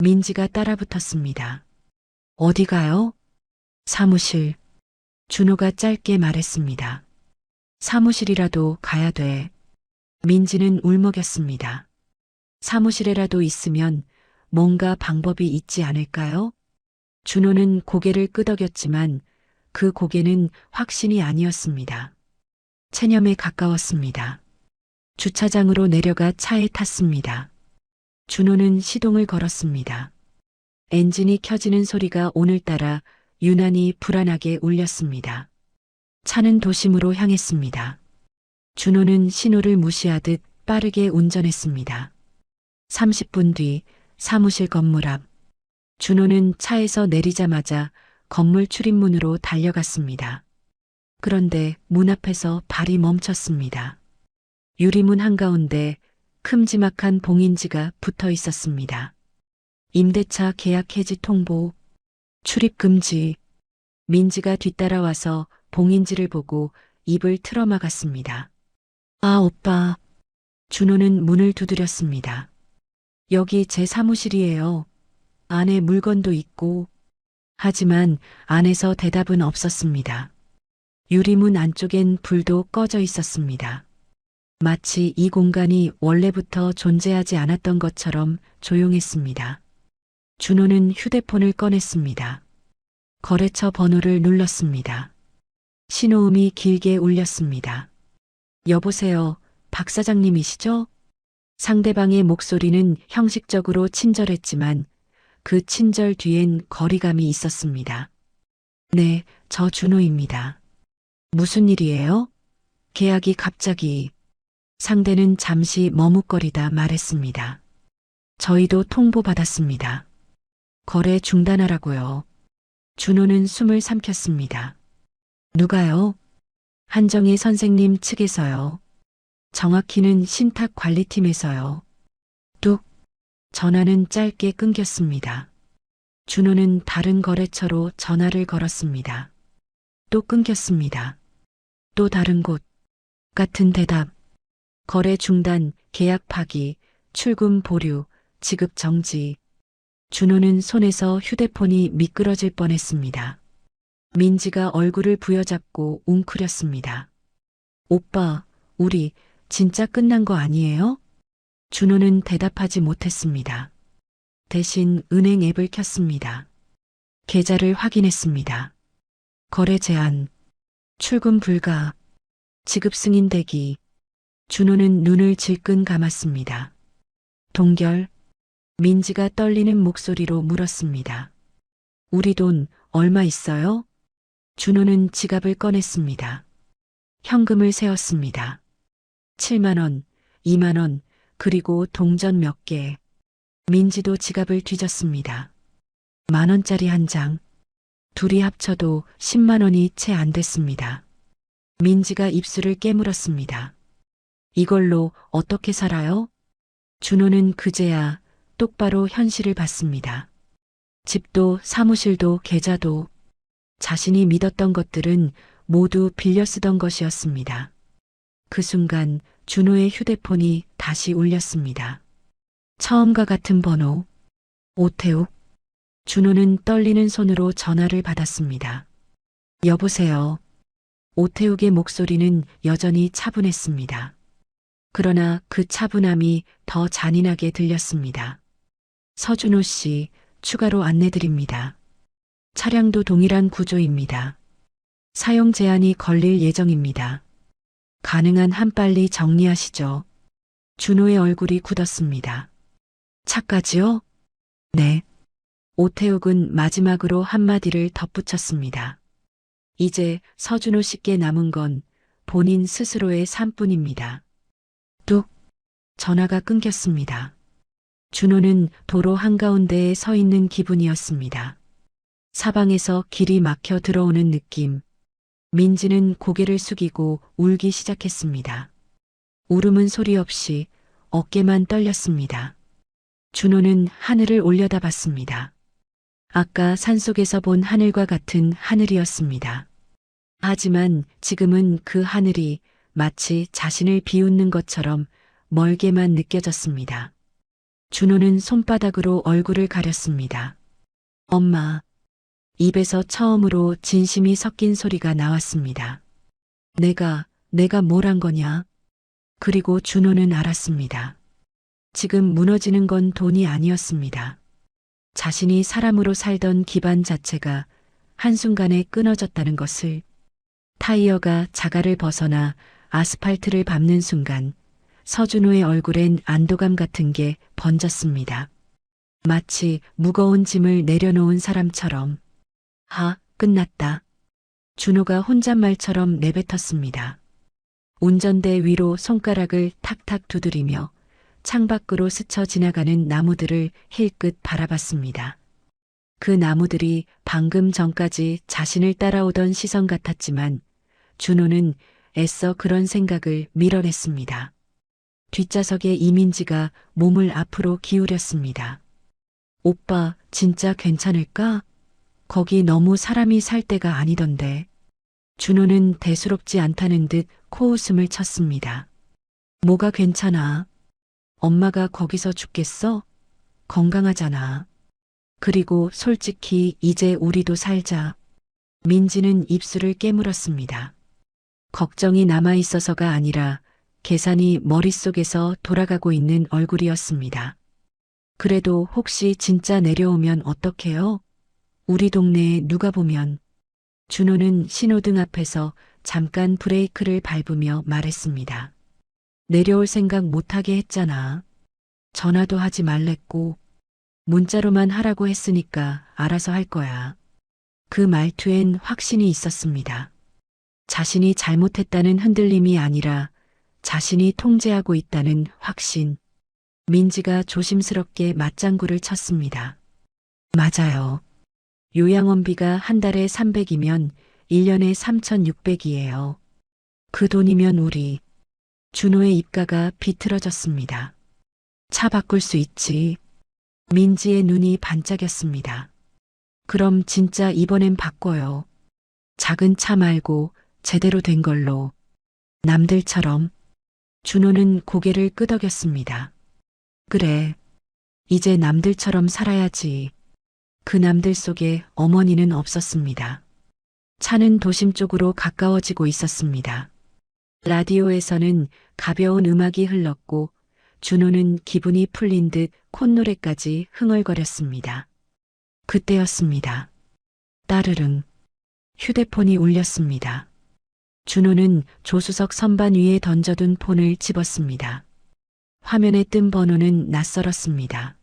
민지가 따라붙었습니다. 어디 가요? 사무실. 준호가 짧게 말했습니다. 사무실이라도 가야 돼. 민지는 울먹였습니다. 사무실에라도 있으면 뭔가 방법이 있지 않을까요? 준호는 고개를 끄덕였지만 그 고개는 확신이 아니었습니다. 체념에 가까웠습니다. 주차장으로 내려가 차에 탔습니다. 준호는 시동을 걸었습니다. 엔진이 켜지는 소리가 오늘따라 유난히 불안하게 울렸습니다. 차는 도심으로 향했습니다. 준호는 신호를 무시하듯 빠르게 운전했습니다. 30분 뒤 사무실 건물 앞. 준호는 차에서 내리자마자 건물 출입문으로 달려갔습니다. 그런데 문 앞에서 발이 멈췄습니다. 유리문 한가운데 큼지막한 봉인지가 붙어 있었습니다. 임대차 계약 해지 통보, 출입 금지. 민지가 뒤따라와서 봉인지를 보고 입을 틀어막았습니다. 아, 오빠. 준호는 문을 두드렸습니다. 여기 제 사무실이에요. 안에 물건도 있고. 하지만 안에서 대답은 없었습니다. 유리문 안쪽엔 불도 꺼져 있었습니다. 마치 이 공간이 원래부터 존재하지 않았던 것처럼 조용했습니다. 준호는 휴대폰을 꺼냈습니다. 거래처 번호를 눌렀습니다. 신호음이 길게 울렸습니다. 여보세요, 박 사장님이시죠? 상대방의 목소리는 형식적으로 친절했지만 그 친절 뒤엔 거리감이 있었습니다. 네, 저 준호입니다. 무슨 일이에요? 계약이 갑자기. 상대는 잠시 머뭇거리다 말했습니다. 저희도 통보받았습니다. 거래 중단하라고요. 준호는 숨을 삼켰습니다. 누가요? 한정희 선생님 측에서요. 정확히는 신탁관리팀에서요. 뚝. 전화는 짧게 끊겼습니다. 준호는 다른 거래처로 전화를 걸었습니다. 또 끊겼습니다. 또 다른 곳. 같은 대답. 거래 중단, 계약 파기, 출금 보류, 지급 정지. 준호는 손에서 휴대폰이 미끄러질 뻔했습니다. 민지가 얼굴을 부여잡고 웅크렸습니다. 오빠, 우리 진짜 끝난 거 아니에요? 준호는 대답하지 못했습니다. 대신 은행 앱을 켰습니다. 계좌를 확인했습니다. 거래 제한, 출금 불가, 지급 승인 대기. 준호는 눈을 질끈 감았습니다. 동결. 민지가 떨리는 목소리로 물었습니다. 우리 돈 얼마 있어요? 준호는 지갑을 꺼냈습니다. 현금을 세었습니다. 7만 원, 2만 원, 그리고 동전 몇 개. 민지도 지갑을 뒤졌습니다. 10,000원짜리 한 장. 둘이 합쳐도 10만 원이 채 안 됐습니다. 민지가 입술을 깨물었습니다. 이걸로 어떻게 살아요? 준호는 그제야 똑바로 현실을 봤습니다. 집도 사무실도 계좌도 자신이 믿었던 것들은 모두 빌려 쓰던 것이었습니다. 그 순간 준호의 휴대폰이 다시 울렸습니다. 처음과 같은 번호. 오태욱. 준호는 떨리는 손으로 전화를 받았습니다. 여보세요. 오태욱의 목소리는 여전히 차분했습니다. 그러나 그 차분함이 더 잔인하게 들렸습니다. 서준호 씨, 추가로 안내드립니다. 차량도 동일한 구조입니다. 사용 제한이 걸릴 예정입니다. 가능한 한 빨리 정리하시죠. 준호의 얼굴이 굳었습니다. 차까지요? 네. 오태욱은 마지막으로 한마디를 덧붙였습니다. 이제 서준호 씨께 남은 건 본인 스스로의 삶뿐입니다. 뚝. 전화가 끊겼습니다. 준호는 도로 한가운데에 서 있는 기분이었습니다. 사방에서 길이 막혀 들어오는 느낌. 민지는 고개를 숙이고 울기 시작했습니다. 울음은 소리 없이 어깨만 떨렸습니다. 준호는 하늘을 올려다봤습니다. 아까 산속에서 본 하늘과 같은 하늘이었습니다. 하지만 지금은 그 하늘이 마치 자신을 비웃는 것처럼 멀게만 느껴졌습니다. 준호는 손바닥으로 얼굴을 가렸습니다. 엄마. 입에서 처음으로 진심이 섞인 소리가 나왔습니다. 내가 뭘 한 거냐? 그리고 준호는 알았습니다. 지금 무너지는 건 돈이 아니었습니다. 자신이 사람으로 살던 기반 자체가 한순간에 끊어졌다는 것을. 타이어가 자갈을 벗어나 아스팔트를 밟는 순간 서준호의 얼굴엔 안도감 같은 게 번졌습니다. 마치 무거운 짐을 내려놓은 사람처럼. 끝났다. 준호가 혼잣말처럼 내뱉었습니다. 운전대 위로 손가락을 탁탁 두드리며 창밖으로 스쳐 지나가는 나무들을 힐끗 바라봤습니다. 그 나무들이 방금 전까지 자신을 따라오던 시선 같았지만 준호는 애써 그런 생각을 밀어냈습니다. 뒷좌석에 이민지가 몸을 앞으로 기울였습니다. 오빠, 진짜 괜찮을까? 거기 너무 사람이 살 데가 아니던데. 준호는 대수롭지 않다는 듯 코웃음을 쳤습니다. 뭐가 괜찮아? 엄마가 거기서 죽겠어? 건강하잖아. 그리고 솔직히 이제 우리도 살자. 민지는 입술을 깨물었습니다. 걱정이 남아있어서가 아니라 계산이 머릿속에서 돌아가고 있는 얼굴이었습니다. 그래도 혹시 진짜 내려오면 어떡해요? 우리 동네에 누가 보면. 준호는 신호등 앞에서 잠깐 브레이크를 밟으며 말했습니다. 내려올 생각 못하게 했잖아. 전화도 하지 말랬고 문자로만 하라고 했으니까 알아서 할 거야. 그 말투엔 확신이 있었습니다. 자신이 잘못했다는 흔들림이 아니라 자신이 통제하고 있다는 확신. 민지가 조심스럽게 맞장구를 쳤습니다. 맞아요. 요양원비가 한 달에 300이면 1년에 3,600이에요. 그 돈이면 우리. 준호의 입가가 비틀어졌습니다. 차 바꿀 수 있지. 민지의 눈이 반짝였습니다. 그럼 진짜 이번엔 바꿔요. 작은 차 말고 제대로 된 걸로. 남들처럼. 준호는 고개를 끄덕였습니다. 그래. 이제 남들처럼 살아야지. 그 남들 속에 어머니는 없었습니다. 차는 도심 쪽으로 가까워지고 있었습니다. 라디오에서는 가벼운 음악이 흘렀고 준호는 기분이 풀린 듯 콧노래까지 흥얼거렸습니다. 그때였습니다. 따르릉. 휴대폰이 울렸습니다. 준호는 조수석 선반 위에 던져둔 폰을 집었습니다. 화면에 뜬 번호는 낯설었습니다.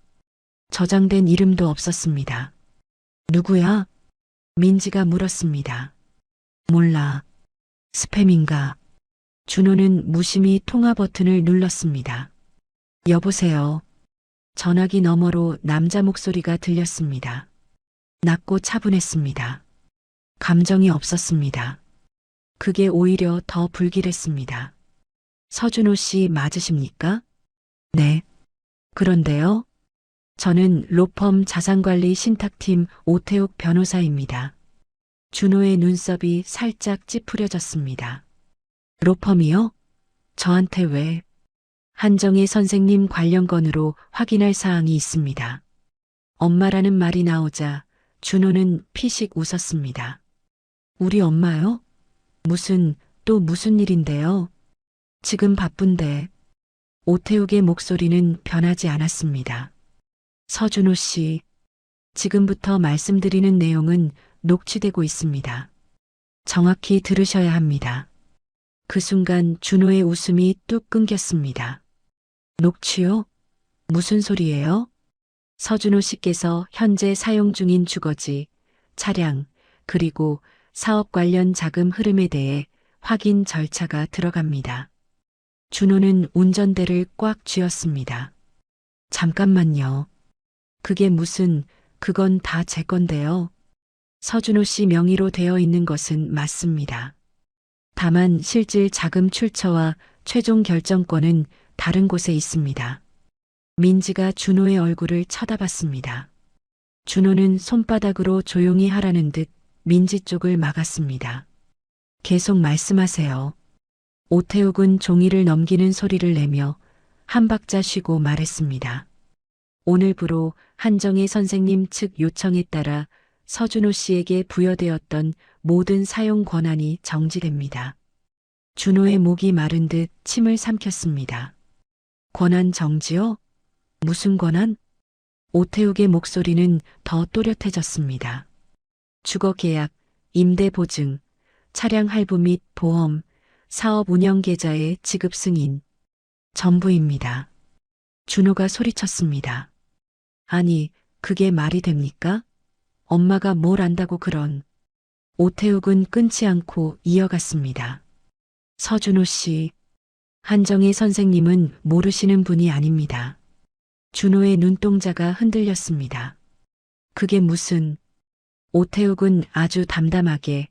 저장된 이름도 없었습니다. 누구야? 민지가 물었습니다. 몰라. 스팸인가? 준호는 무심히 통화 버튼을 눌렀습니다. 여보세요. 전화기 너머로 남자 목소리가 들렸습니다. 낮고 차분했습니다. 감정이 없었습니다. 그게 오히려 더 불길했습니다. 서준호 씨 맞으십니까? 네. 그런데요? 저는 로펌 자산관리 신탁팀 오태욱 변호사입니다. 준호의 눈썹이 살짝 찌푸려졌습니다. 로펌이요? 저한테 왜? 한정희 선생님 관련 건으로 확인할 사항이 있습니다. 엄마라는 말이 나오자 준호는 피식 웃었습니다. 우리 엄마요? 또 무슨 일인데요? 지금 바쁜데. 오태욱의 목소리는 변하지 않았습니다. 서준호 씨, 지금부터 말씀드리는 내용은 녹취되고 있습니다. 정확히 들으셔야 합니다. 그 순간 준호의 웃음이 뚝 끊겼습니다. 녹취요? 무슨 소리예요? 서준호 씨께서 현재 사용 중인 주거지, 차량, 그리고 사업 관련 자금 흐름에 대해 확인 절차가 들어갑니다. 준호는 운전대를 꽉 쥐었습니다. 잠깐만요. 그건 다 제 건데요. 서준호 씨 명의로 되어 있는 것은 맞습니다. 다만 실질 자금 출처와 최종 결정권은 다른 곳에 있습니다. 민지가 준호의 얼굴을 쳐다봤습니다. 준호는 손바닥으로 조용히 하라는 듯 민지 쪽을 막았습니다. 계속 말씀하세요. 오태욱은 종이를 넘기는 소리를 내며 한 박자 쉬고 말했습니다. 오늘부로 한정혜 선생님 측 요청에 따라 서준호 씨에게 부여되었던 모든 사용 권한이 정지됩니다. 준호의 목이 마른 듯 침을 삼켰습니다. 권한 정지요? 무슨 권한? 오태욱의 목소리는 더 또렷해졌습니다. 주거 계약, 임대 보증, 차량 할부 및 보험, 사업 운영 계좌의 지급 승인, 전부입니다. 준호가 소리쳤습니다. 아니, 그게 말이 됩니까? 엄마가 뭘 안다고 그런. 오태욱은 끊지 않고 이어갔습니다. 서준호 씨, 한정혜 선생님은 모르시는 분이 아닙니다. 준호의 눈동자가 흔들렸습니다. 그게 무슨... 오태욱은 아주 담담하게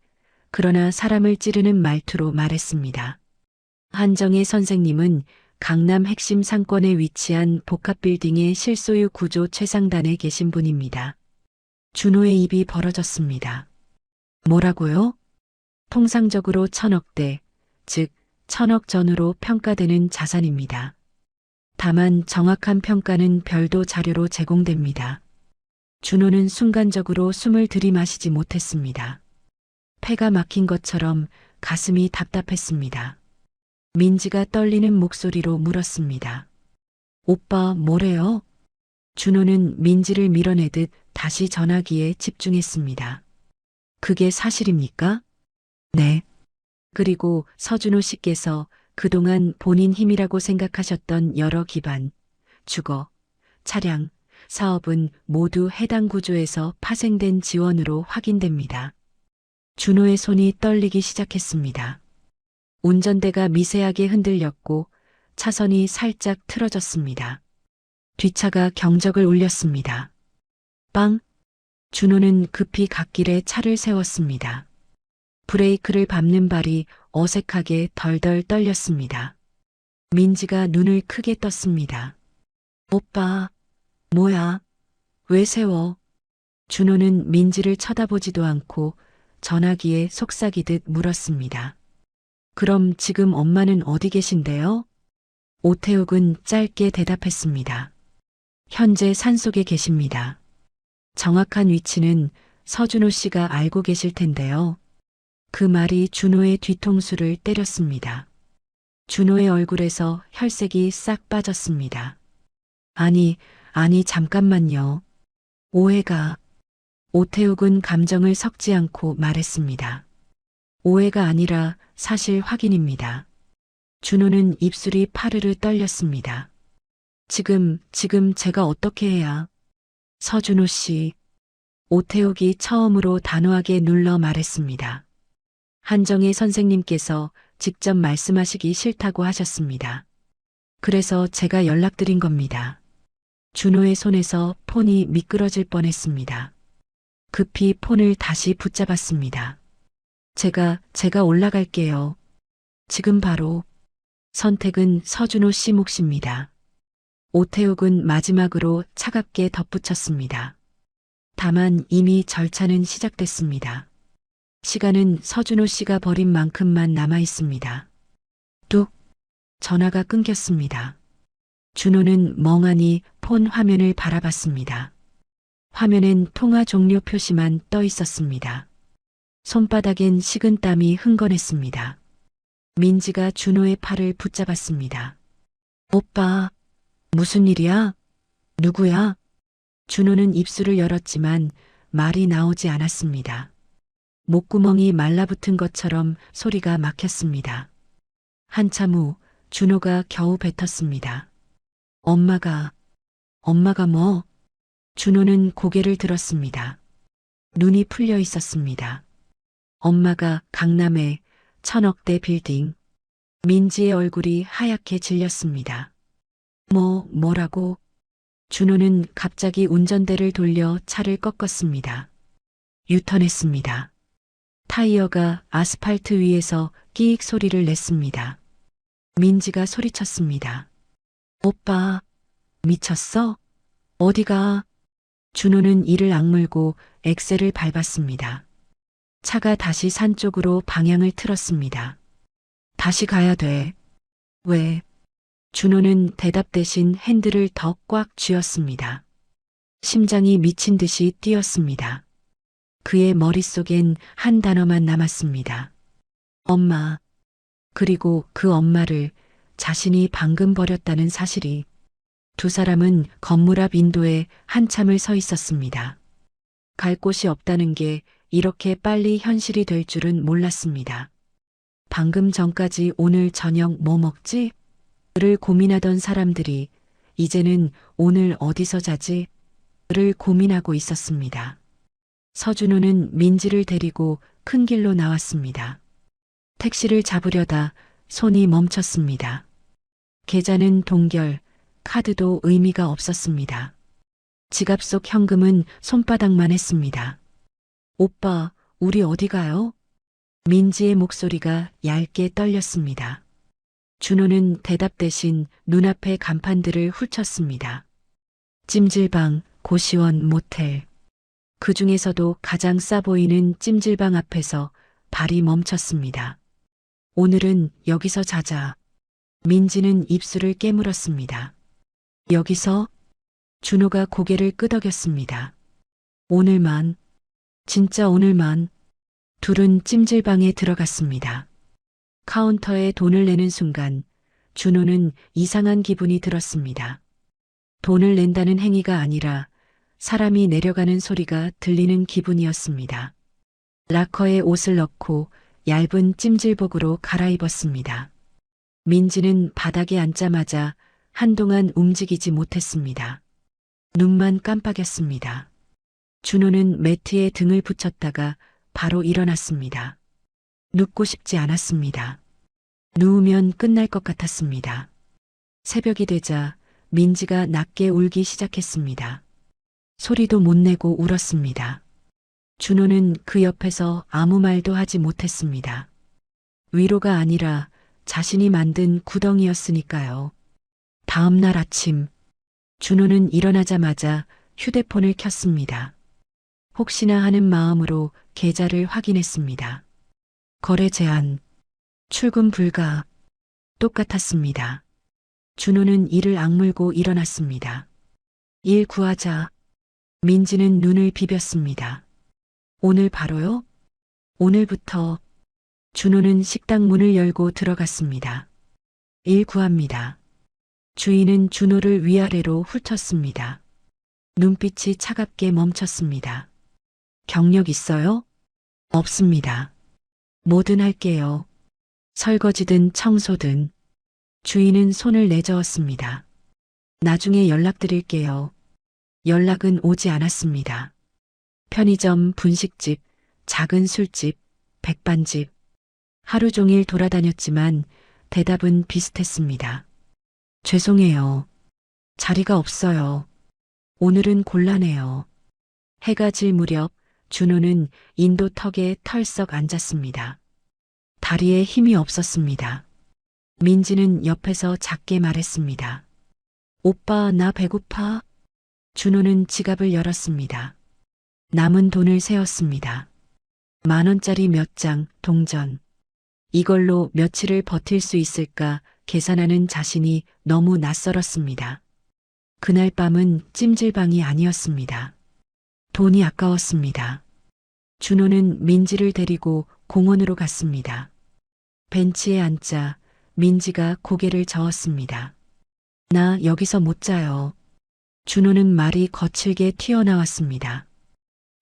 그러나 사람을 찌르는 말투로 말했습니다. 한정혜 선생님은 강남 핵심 상권에 위치한 복합빌딩의 실소유 구조 최상단에 계신 분입니다. 준호의 입이 벌어졌습니다. 뭐라고요? 통상적으로 1,000억대, 즉 1,000억 전후로 평가되는 자산입니다. 다만 정확한 평가는 별도 자료로 제공됩니다. 준호는 순간적으로 숨을 들이마시지 못했습니다. 폐가 막힌 것처럼 가슴이 답답했습니다. 민지가 떨리는 목소리로 물었습니다. 오빠 뭐래요? 준호는 민지를 밀어내듯 다시 전화기에 집중했습니다. 그게 사실입니까? 네. 그리고 서준호 씨께서 그동안 본인 힘이라고 생각하셨던 여러 기반, 주거, 차량, 사업은 모두 해당 구조에서 파생된 지원으로 확인됩니다. 준호의 손이 떨리기 시작했습니다. 운전대가 미세하게 흔들렸고 차선이 살짝 틀어졌습니다. 뒷차가 경적을 울렸습니다. 빵! 준호는 급히 갓길에 차를 세웠습니다. 브레이크를 밟는 발이 어색하게 덜덜 떨렸습니다. 민지가 눈을 크게 떴습니다. 오빠, 뭐야? 왜 세워? 준호는 민지를 쳐다보지도 않고 전화기에 속삭이듯 물었습니다. 그럼 지금 엄마는 어디 계신데요? 오태욱은 짧게 대답했습니다. 현재 산속에 계십니다. 정확한 위치는 서준호 씨가 알고 계실 텐데요. 그 말이 준호의 뒤통수를 때렸습니다. 준호의 얼굴에서 혈색이 싹 빠졌습니다. 아니, 잠깐만요. 오해가... 오태욱은 감정을 섞지 않고 말했습니다. 오해가 아니라 사실 확인입니다. 준호는 입술이 파르르 떨렸습니다. 지금 제가 어떻게 해야... 서준호 씨... 오태욱이 처음으로 단호하게 눌러 말했습니다. 한정혜 선생님께서 직접 말씀하시기 싫다고 하셨습니다. 그래서 제가 연락드린 겁니다. 준호의 손에서 폰이 미끄러질 뻔했습니다. 급히 폰을 다시 붙잡았습니다. 제가 올라갈게요. 지금 바로. 선택은 서준호 씨 몫입니다. 오태욱은 마지막으로 차갑게 덧붙였습니다. 다만 이미 절차는 시작됐습니다. 시간은 서준호 씨가 버린 만큼만 남아 있습니다. 뚝! 전화가 끊겼습니다. 준호는 멍하니 폰 화면을 바라봤습니다. 화면엔 통화 종료 표시만 떠 있었습니다. 손바닥엔 식은땀이 흥건했습니다. 민지가 준호의 팔을 붙잡았습니다. 오빠, 무슨 일이야? 누구야? 준호는 입술을 열었지만 말이 나오지 않았습니다. 목구멍이 말라붙은 것처럼 소리가 막혔습니다. 한참 후 준호가 겨우 뱉었습니다. 엄마가 뭐? 준호는 고개를 들었습니다. 눈이 풀려 있었습니다. 엄마가 강남의 1,000억대 빌딩. 민지의 얼굴이 하얗게 질렸습니다. 뭐라고? 준호는 갑자기 운전대를 돌려 차를 꺾었습니다. 유턴했습니다. 타이어가 아스팔트 위에서 끼익 소리를 냈습니다. 민지가 소리쳤습니다. 오빠, 미쳤어? 어디가? 준호는 이를 악물고 엑셀을 밟았습니다. 차가 다시 산 쪽으로 방향을 틀었습니다. 다시 가야 돼. 왜? 준호는 대답 대신 핸들을 더 꽉 쥐었습니다. 심장이 미친 듯이 뛰었습니다. 그의 머릿속엔 한 단어만 남았습니다. 엄마. 그리고 그 엄마를 자신이 방금 버렸다는 사실이. 두 사람은 건물 앞 인도에 한참을 서 있었습니다. 갈 곳이 없다는 게 이렇게 빨리 현실이 될 줄은 몰랐습니다. 방금 전까지 오늘 저녁 뭐 먹지? 를 고민하던 사람들이 이제는 오늘 어디서 자지? 를 고민하고 있었습니다. 서준호는 민지를 데리고 큰 길로 나왔습니다. 택시를 잡으려다 손이 멈췄습니다. 계좌는 동결, 카드도 의미가 없었습니다. 지갑 속 현금은 손바닥만 했습니다. 오빠, 우리 어디 가요? 민지의 목소리가 얇게 떨렸습니다. 준호는 대답 대신 눈앞의 간판들을 훑쳤습니다. 찜질방, 고시원, 모텔. 그 중에서도 가장 싸 보이는 찜질방 앞에서 발이 멈췄습니다. 오늘은 여기서 자자. 민지는 입술을 깨물었습니다. 여기서? 준호가 고개를 끄덕였습니다. 오늘만, 진짜 오늘만. 둘은 찜질방에 들어갔습니다. 카운터에 돈을 내는 순간 준호는 이상한 기분이 들었습니다. 돈을 낸다는 행위가 아니라 사람이 내려가는 소리가 들리는 기분이었습니다. 락커에 옷을 넣고 얇은 찜질복으로 갈아입었습니다. 민지는 바닥에 앉자마자 한동안 움직이지 못했습니다. 눈만 깜빡였습니다. 준호는 매트에 등을 붙였다가 바로 일어났습니다. 눕고 싶지 않았습니다. 누우면 끝날 것 같았습니다. 새벽이 되자 민지가 낮게 울기 시작했습니다. 소리도 못 내고 울었습니다. 준호는 그 옆에서 아무 말도 하지 못했습니다. 위로가 아니라 자신이 만든 구덩이였으니까요. 다음 날 아침, 준호는 일어나자마자 휴대폰을 켰습니다. 혹시나 하는 마음으로 계좌를 확인했습니다. 거래 제한, 출금 불가, 똑같았습니다. 준호는 이를 악물고 일어났습니다. 일 구하자. 민지는 눈을 비볐습니다. 오늘 바로요? 오늘부터. 준호는 식당 문을 열고 들어갔습니다. 일 구합니다. 주인은 준호를 위아래로 훑었습니다. 눈빛이 차갑게 멈췄습니다. 경력 있어요? 없습니다. 뭐든 할게요. 설거지든 청소든. 주인은 손을 내저었습니다. 나중에 연락드릴게요. 연락은 오지 않았습니다. 편의점, 분식집, 작은 술집, 백반집. 하루 종일 돌아다녔지만 대답은 비슷했습니다. 죄송해요. 자리가 없어요. 오늘은 곤란해요. 해가 질 무렵 준호는 인도 턱에 털썩 앉았습니다. 다리에 힘이 없었습니다. 민지는 옆에서 작게 말했습니다. 오빠, 나 배고파. 준호는 지갑을 열었습니다. 남은 돈을 세었습니다. 10,000원짜리 몇 장, 동전. 이걸로 며칠을 버틸 수 있을까 계산하는 자신이 너무 낯설었습니다. 그날 밤은 찜질방이 아니었습니다. 돈이 아까웠습니다. 준호는 민지를 데리고 공원으로 갔습니다. 벤치에 앉자 민지가 고개를 저었습니다. 나 여기서 못 자요. 준호는 말이 거칠게 튀어나왔습니다.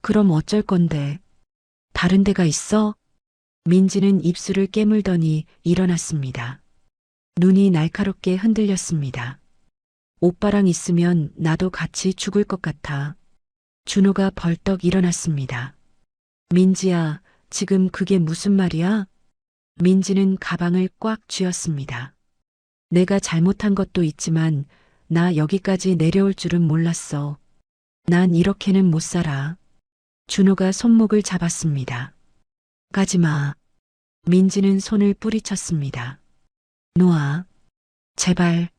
그럼 어쩔 건데? 다른 데가 있어? 민지는 입술을 깨물더니 일어났습니다. 눈이 날카롭게 흔들렸습니다. 오빠랑 있으면 나도 같이 죽을 것 같아. 준호가 벌떡 일어났습니다. 민지야, 지금 그게 무슨 말이야? 민지는 가방을 꽉 쥐었습니다. 내가 잘못한 것도 있지만 나 여기까지 내려올 줄은 몰랐어. 난 이렇게는 못 살아. 준호가 손목을 잡았습니다. 가지마. 민지는 손을 뿌리쳤습니다. 놓아. 제발.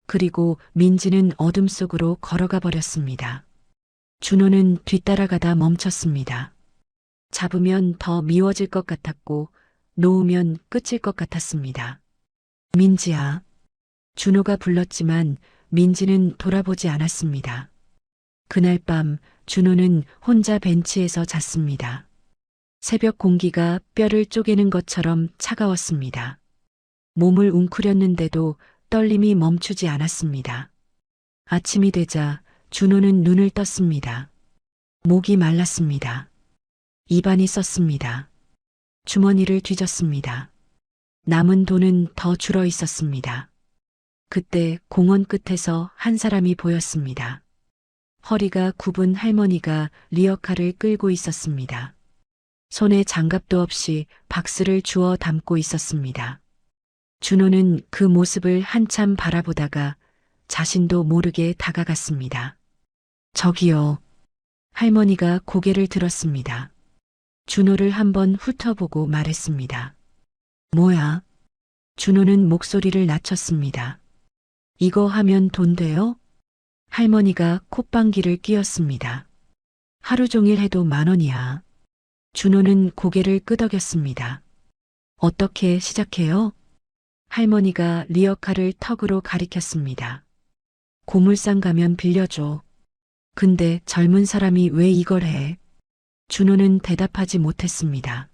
그리고 민지는 어둠 속으로 걸어가 버렸습니다. 준호는 뒤따라가다 멈췄습니다. 잡으면 더 미워질 것 같았고 놓으면 끝일 것 같았습니다. 민지야. 준호가 불렀지만 민지는 돌아보지 않았습니다. 그날 밤 준호는 혼자 벤치에서 잤습니다. 새벽 공기가 뼈를 쪼개는 것처럼 차가웠습니다. 몸을 웅크렸는데도 떨림이 멈추지 않았습니다. 아침이 되자 준호는 눈을 떴습니다. 목이 말랐습니다. 입안이 썼습니다. 주머니를 뒤졌습니다. 남은 돈은 더 줄어 있었습니다. 그때 공원 끝에서 한 사람이 보였습니다. 허리가 굽은 할머니가 리어카를 끌고 있었습니다. 손에 장갑도 없이 박스를 주워 담고 있었습니다. 준호는 그 모습을 한참 바라보다가 자신도 모르게 다가갔습니다. 저기요. 할머니가 고개를 들었습니다. 준호를 한번 훑어보고 말했습니다. 뭐야? 준호는 목소리를 낮췄습니다. 이거 하면 돈 돼요? 할머니가 콧방귀를 뀌었습니다. 하루 종일 해도 10,000원이야. 준호는 고개를 끄덕였습니다. 어떻게 시작해요? 할머니가 리어카를 턱으로 가리켰습니다. 고물상 가면 빌려줘. 근데 젊은 사람이 왜 이걸 해? 준호는 대답하지 못했습니다.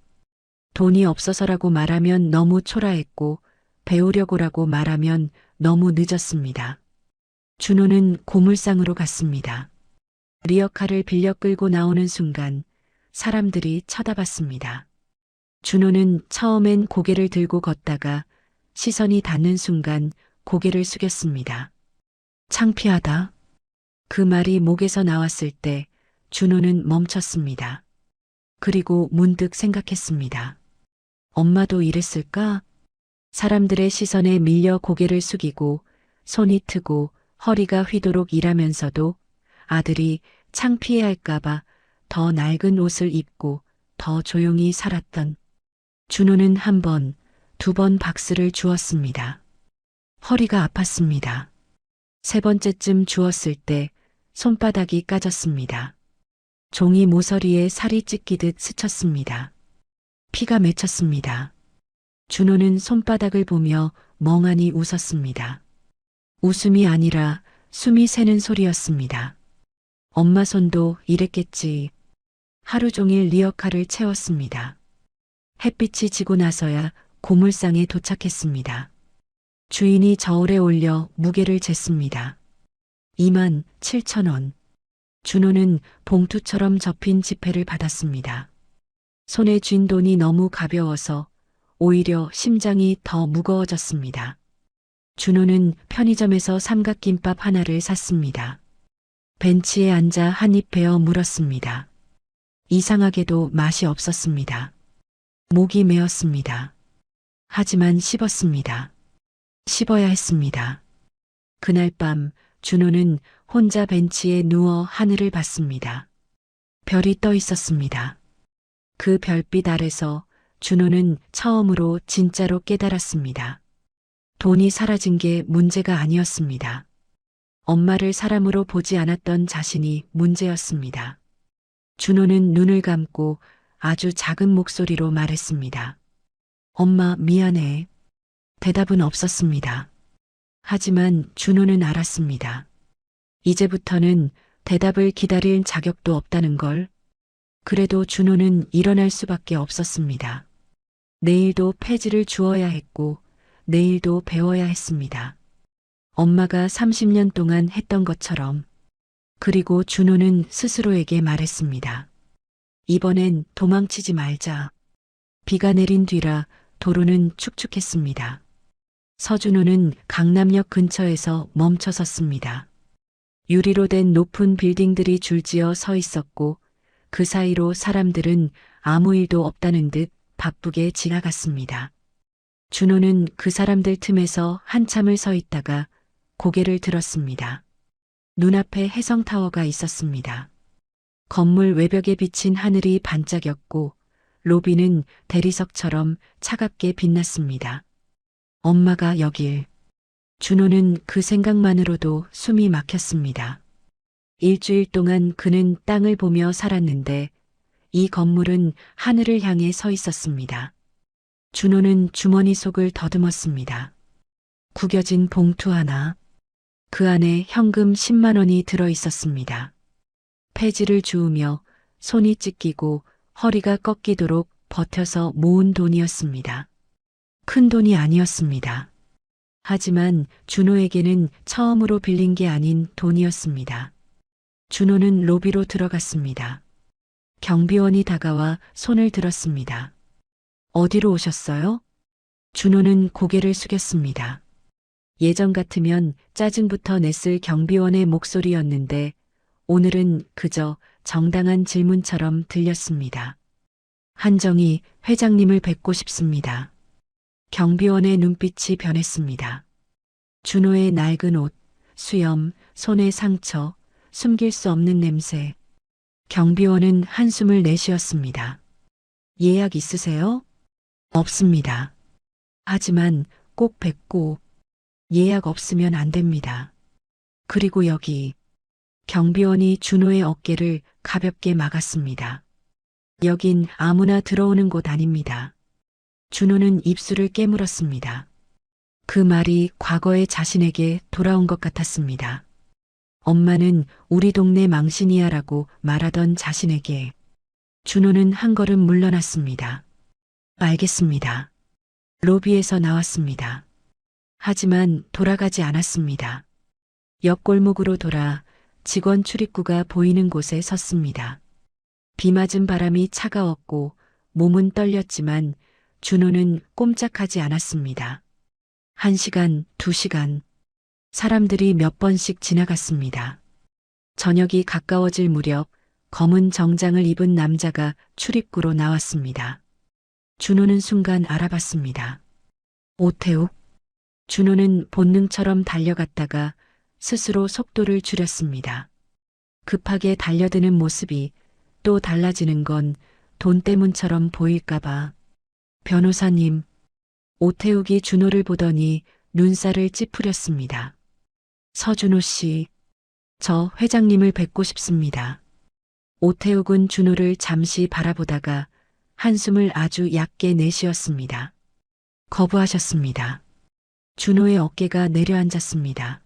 돈이 없어서라고 말하면 너무 초라했고 배우려고라고 말하면 너무 늦었습니다. 준호는 고물상으로 갔습니다. 리어카를 빌려 끌고 나오는 순간 사람들이 쳐다봤습니다. 준호는 처음엔 고개를 들고 걷다가 시선이 닿는 순간 고개를 숙였습니다. 창피하다. 그 말이 목에서 나왔을 때 준호는 멈췄습니다. 그리고 문득 생각했습니다. 엄마도 이랬을까? 사람들의 시선에 밀려 고개를 숙이고 손이 트고 허리가 휘도록 일하면서도 아들이 창피해할까봐 더 낡은 옷을 입고 더 조용히 살았던. 준호는 한 번, 2번 박스를 주었습니다. 허리가 아팠습니다. 3번째쯤 주었을 때 손바닥이 까졌습니다. 종이 모서리에 살이 찢기듯 스쳤습니다. 피가 맺혔습니다. 준호는 손바닥을 보며 멍하니 웃었습니다. 웃음이 아니라 숨이 새는 소리였습니다. 엄마 손도 이랬겠지. 하루 종일 리어카를 채웠습니다. 햇빛이 지고 나서야 고물상에 도착했습니다. 주인이 저울에 올려 무게를 쟀습니다. 27,000원. 준호는 봉투처럼 접힌 지폐를 받았습니다. 손에 쥔 돈이 너무 가벼워서 오히려 심장이 더 무거워졌습니다. 준호는 편의점에서 삼각김밥 하나를 샀습니다. 벤치에 앉아 한 입 베어 물었습니다. 이상하게도 맛이 없었습니다. 목이 메었습니다. 하지만 씹었습니다. 씹어야 했습니다. 그날 밤 준호는 혼자 벤치에 누워 하늘을 봤습니다. 별이 떠 있었습니다. 그 별빛 아래서 준호는 처음으로 진짜로 깨달았습니다. 돈이 사라진 게 문제가 아니었습니다. 엄마를 사람으로 보지 않았던 자신이 문제였습니다. 준호는 눈을 감고 아주 작은 목소리로 말했습니다. 엄마, 미안해. 대답은 없었습니다. 하지만 준호는 알았습니다. 이제부터는 대답을 기다릴 자격도 없다는 걸. 그래도 준호는 일어날 수밖에 없었습니다. 내일도 폐지를 주어야 했고 내일도 배워야 했습니다. 엄마가 30년 동안 했던 것처럼. 그리고 준호는 스스로에게 말했습니다. 이번엔 도망치지 말자. 비가 내린 뒤라 도로는 축축했습니다. 서준호는 강남역 근처에서 멈춰 섰습니다. 유리로 된 높은 빌딩들이 줄지어 서 있었고 그 사이로 사람들은 아무 일도 없다는 듯 바쁘게 지나갔습니다. 준호는 그 사람들 틈에서 한참을 서 있다가 고개를 들었습니다. 눈앞에 해성타워가 있었습니다. 건물 외벽에 비친 하늘이 반짝였고 로비는 대리석처럼 차갑게 빛났습니다. 엄마가 여길. 준호는 그 생각만으로도 숨이 막혔습니다. 일주일 동안 그는 땅을 보며 살았는데 이 건물은 하늘을 향해 서 있었습니다. 준호는 주머니 속을 더듬었습니다. 구겨진 봉투 하나. 그 안에 현금 10만 원이 들어 있었습니다. 폐지를 주우며 손이 찢기고 허리가 꺾이도록 버텨서 모은 돈이었습니다. 큰 돈이 아니었습니다. 하지만 준호에게는 처음으로 빌린 게 아닌 돈이었습니다. 준호는 로비로 들어갔습니다. 경비원이 다가와 손을 들었습니다. 어디로 오셨어요? 준호는 고개를 숙였습니다. 예전 같으면 짜증부터 냈을 경비원의 목소리였는데 오늘은 그저 정당한 질문처럼 들렸습니다. 한정희 회장님을 뵙고 싶습니다. 경비원의 눈빛이 변했습니다. 준호의 낡은 옷, 수염, 손의 상처, 숨길 수 없는 냄새. 경비원은 한숨을 내쉬었습니다. 예약 있으세요? 없습니다. 하지만 꼭 뵙고 예약 없으면 안 됩니다. 그리고 여기. 경비원이 준호의 어깨를 가볍게 막았습니다. 여긴 아무나 들어오는 곳 아닙니다. 준호는 입술을 깨물었습니다. 그 말이 과거의 자신에게 돌아온 것 같았습니다. 엄마는 우리 동네 망신이야라고 말하던 자신에게. 준호는 한 걸음 물러났습니다. 알겠습니다. 로비에서 나왔습니다. 하지만 돌아가지 않았습니다. 옆골목으로 돌아 직원 출입구가 보이는 곳에 섰습니다. 비 맞은 바람이 차가웠고 몸은 떨렸지만 준호는 꼼짝하지 않았습니다. 1시간, 2시간. 사람들이 몇 번씩 지나갔습니다. 저녁이 가까워질 무렵 검은 정장을 입은 남자가 출입구로 나왔습니다. 준호는 순간 알아봤습니다. 오태욱. 준호는 본능처럼 달려갔다가 스스로 속도를 줄였습니다. 급하게 달려드는 모습이 또 달라지는 건 돈 때문처럼 보일까봐. 변호사님. 오태욱이 준호를 보더니 눈살을 찌푸렸습니다. 서준호 씨. 저 회장님을 뵙고 싶습니다. 오태욱은 준호를 잠시 바라보다가 한숨을 아주 얕게 내쉬었습니다. 거부하셨습니다. 준호의 어깨가 내려앉았습니다.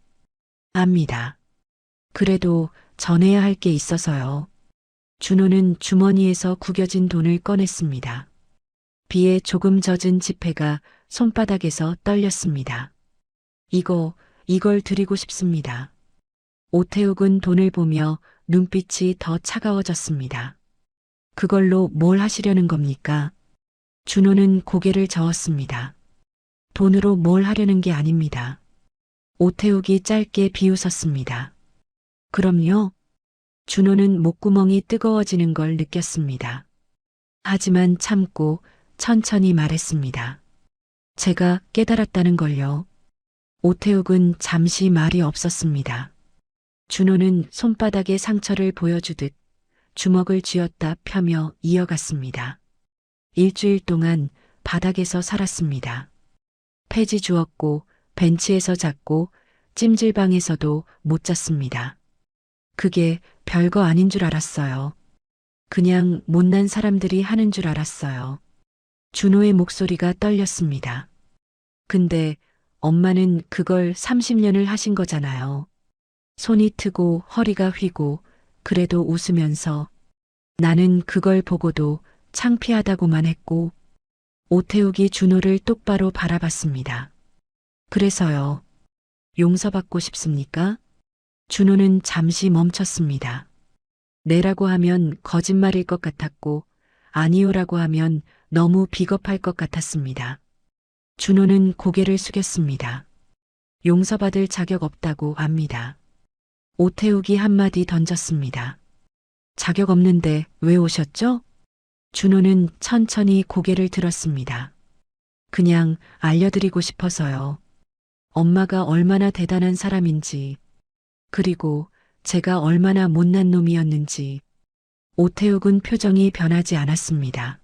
압니다. 그래도 전해야 할 게 있어서요. 준호는 주머니에서 구겨진 돈을 꺼냈습니다. 비에 조금 젖은 지폐가 손바닥에서 떨렸습니다. 이걸 드리고 싶습니다. 오태욱은 돈을 보며 눈빛이 더 차가워졌습니다. 그걸로 뭘 하시려는 겁니까? 준호는 고개를 저었습니다. 돈으로 뭘 하려는 게 아닙니다. 오태욱이 짧게 비웃었습니다. 그럼요? 준호는 목구멍이 뜨거워지는 걸 느꼈습니다. 하지만 참고 천천히 말했습니다. 제가 깨달았다는 걸요. 오태욱은 잠시 말이 없었습니다. 준호는 손바닥에 상처를 보여주듯 주먹을 쥐었다 펴며 이어갔습니다. 일주일 동안 바닥에서 살았습니다. 폐지 주었고 벤치에서 잤고 찜질방에서도 못 잤습니다. 그게 별거 아닌 줄 알았어요. 그냥 못난 사람들이 하는 줄 알았어요. 준호의 목소리가 떨렸습니다. 근데 엄마는 그걸 30년을 하신 거잖아요. 손이 트고 허리가 휘고 그래도 웃으면서 나는 그걸 보고도 창피하다고만 했고. 오태욱이 준호를 똑바로 바라봤습니다. 그래서요. 용서받고 싶습니까? 준호는 잠시 멈췄습니다. 네라고 하면 거짓말일 것 같았고 아니오라고 하면 너무 비겁할 것 같았습니다. 준호는 고개를 숙였습니다. 용서받을 자격 없다고 압니다. 오태욱이 한마디 던졌습니다. 자격 없는데 왜 오셨죠? 준호는 천천히 고개를 들었습니다. 그냥 알려드리고 싶어서요. 엄마가 얼마나 대단한 사람인지, 그리고 제가 얼마나 못난 놈이었는지. 오태욱은 표정이 변하지 않았습니다.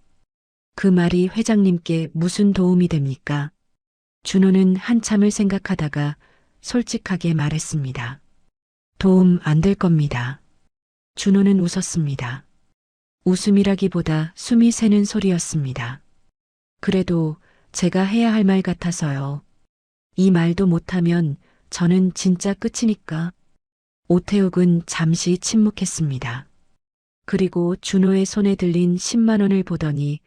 그 말이 회장님께 무슨 도움이 됩니까? 준호는 한참을 생각하다가 솔직하게 말했습니다. 도움 안 될 겁니다. 준호는 웃었습니다. 웃음이라기보다 숨이 새는 소리였습니다. 그래도 제가 해야 할 말 같아서요. 이 말도 못하면 저는 진짜 끝이니까. 오태욱은 잠시 침묵했습니다. 그리고 준호의 손에 들린 10만 원을 보더니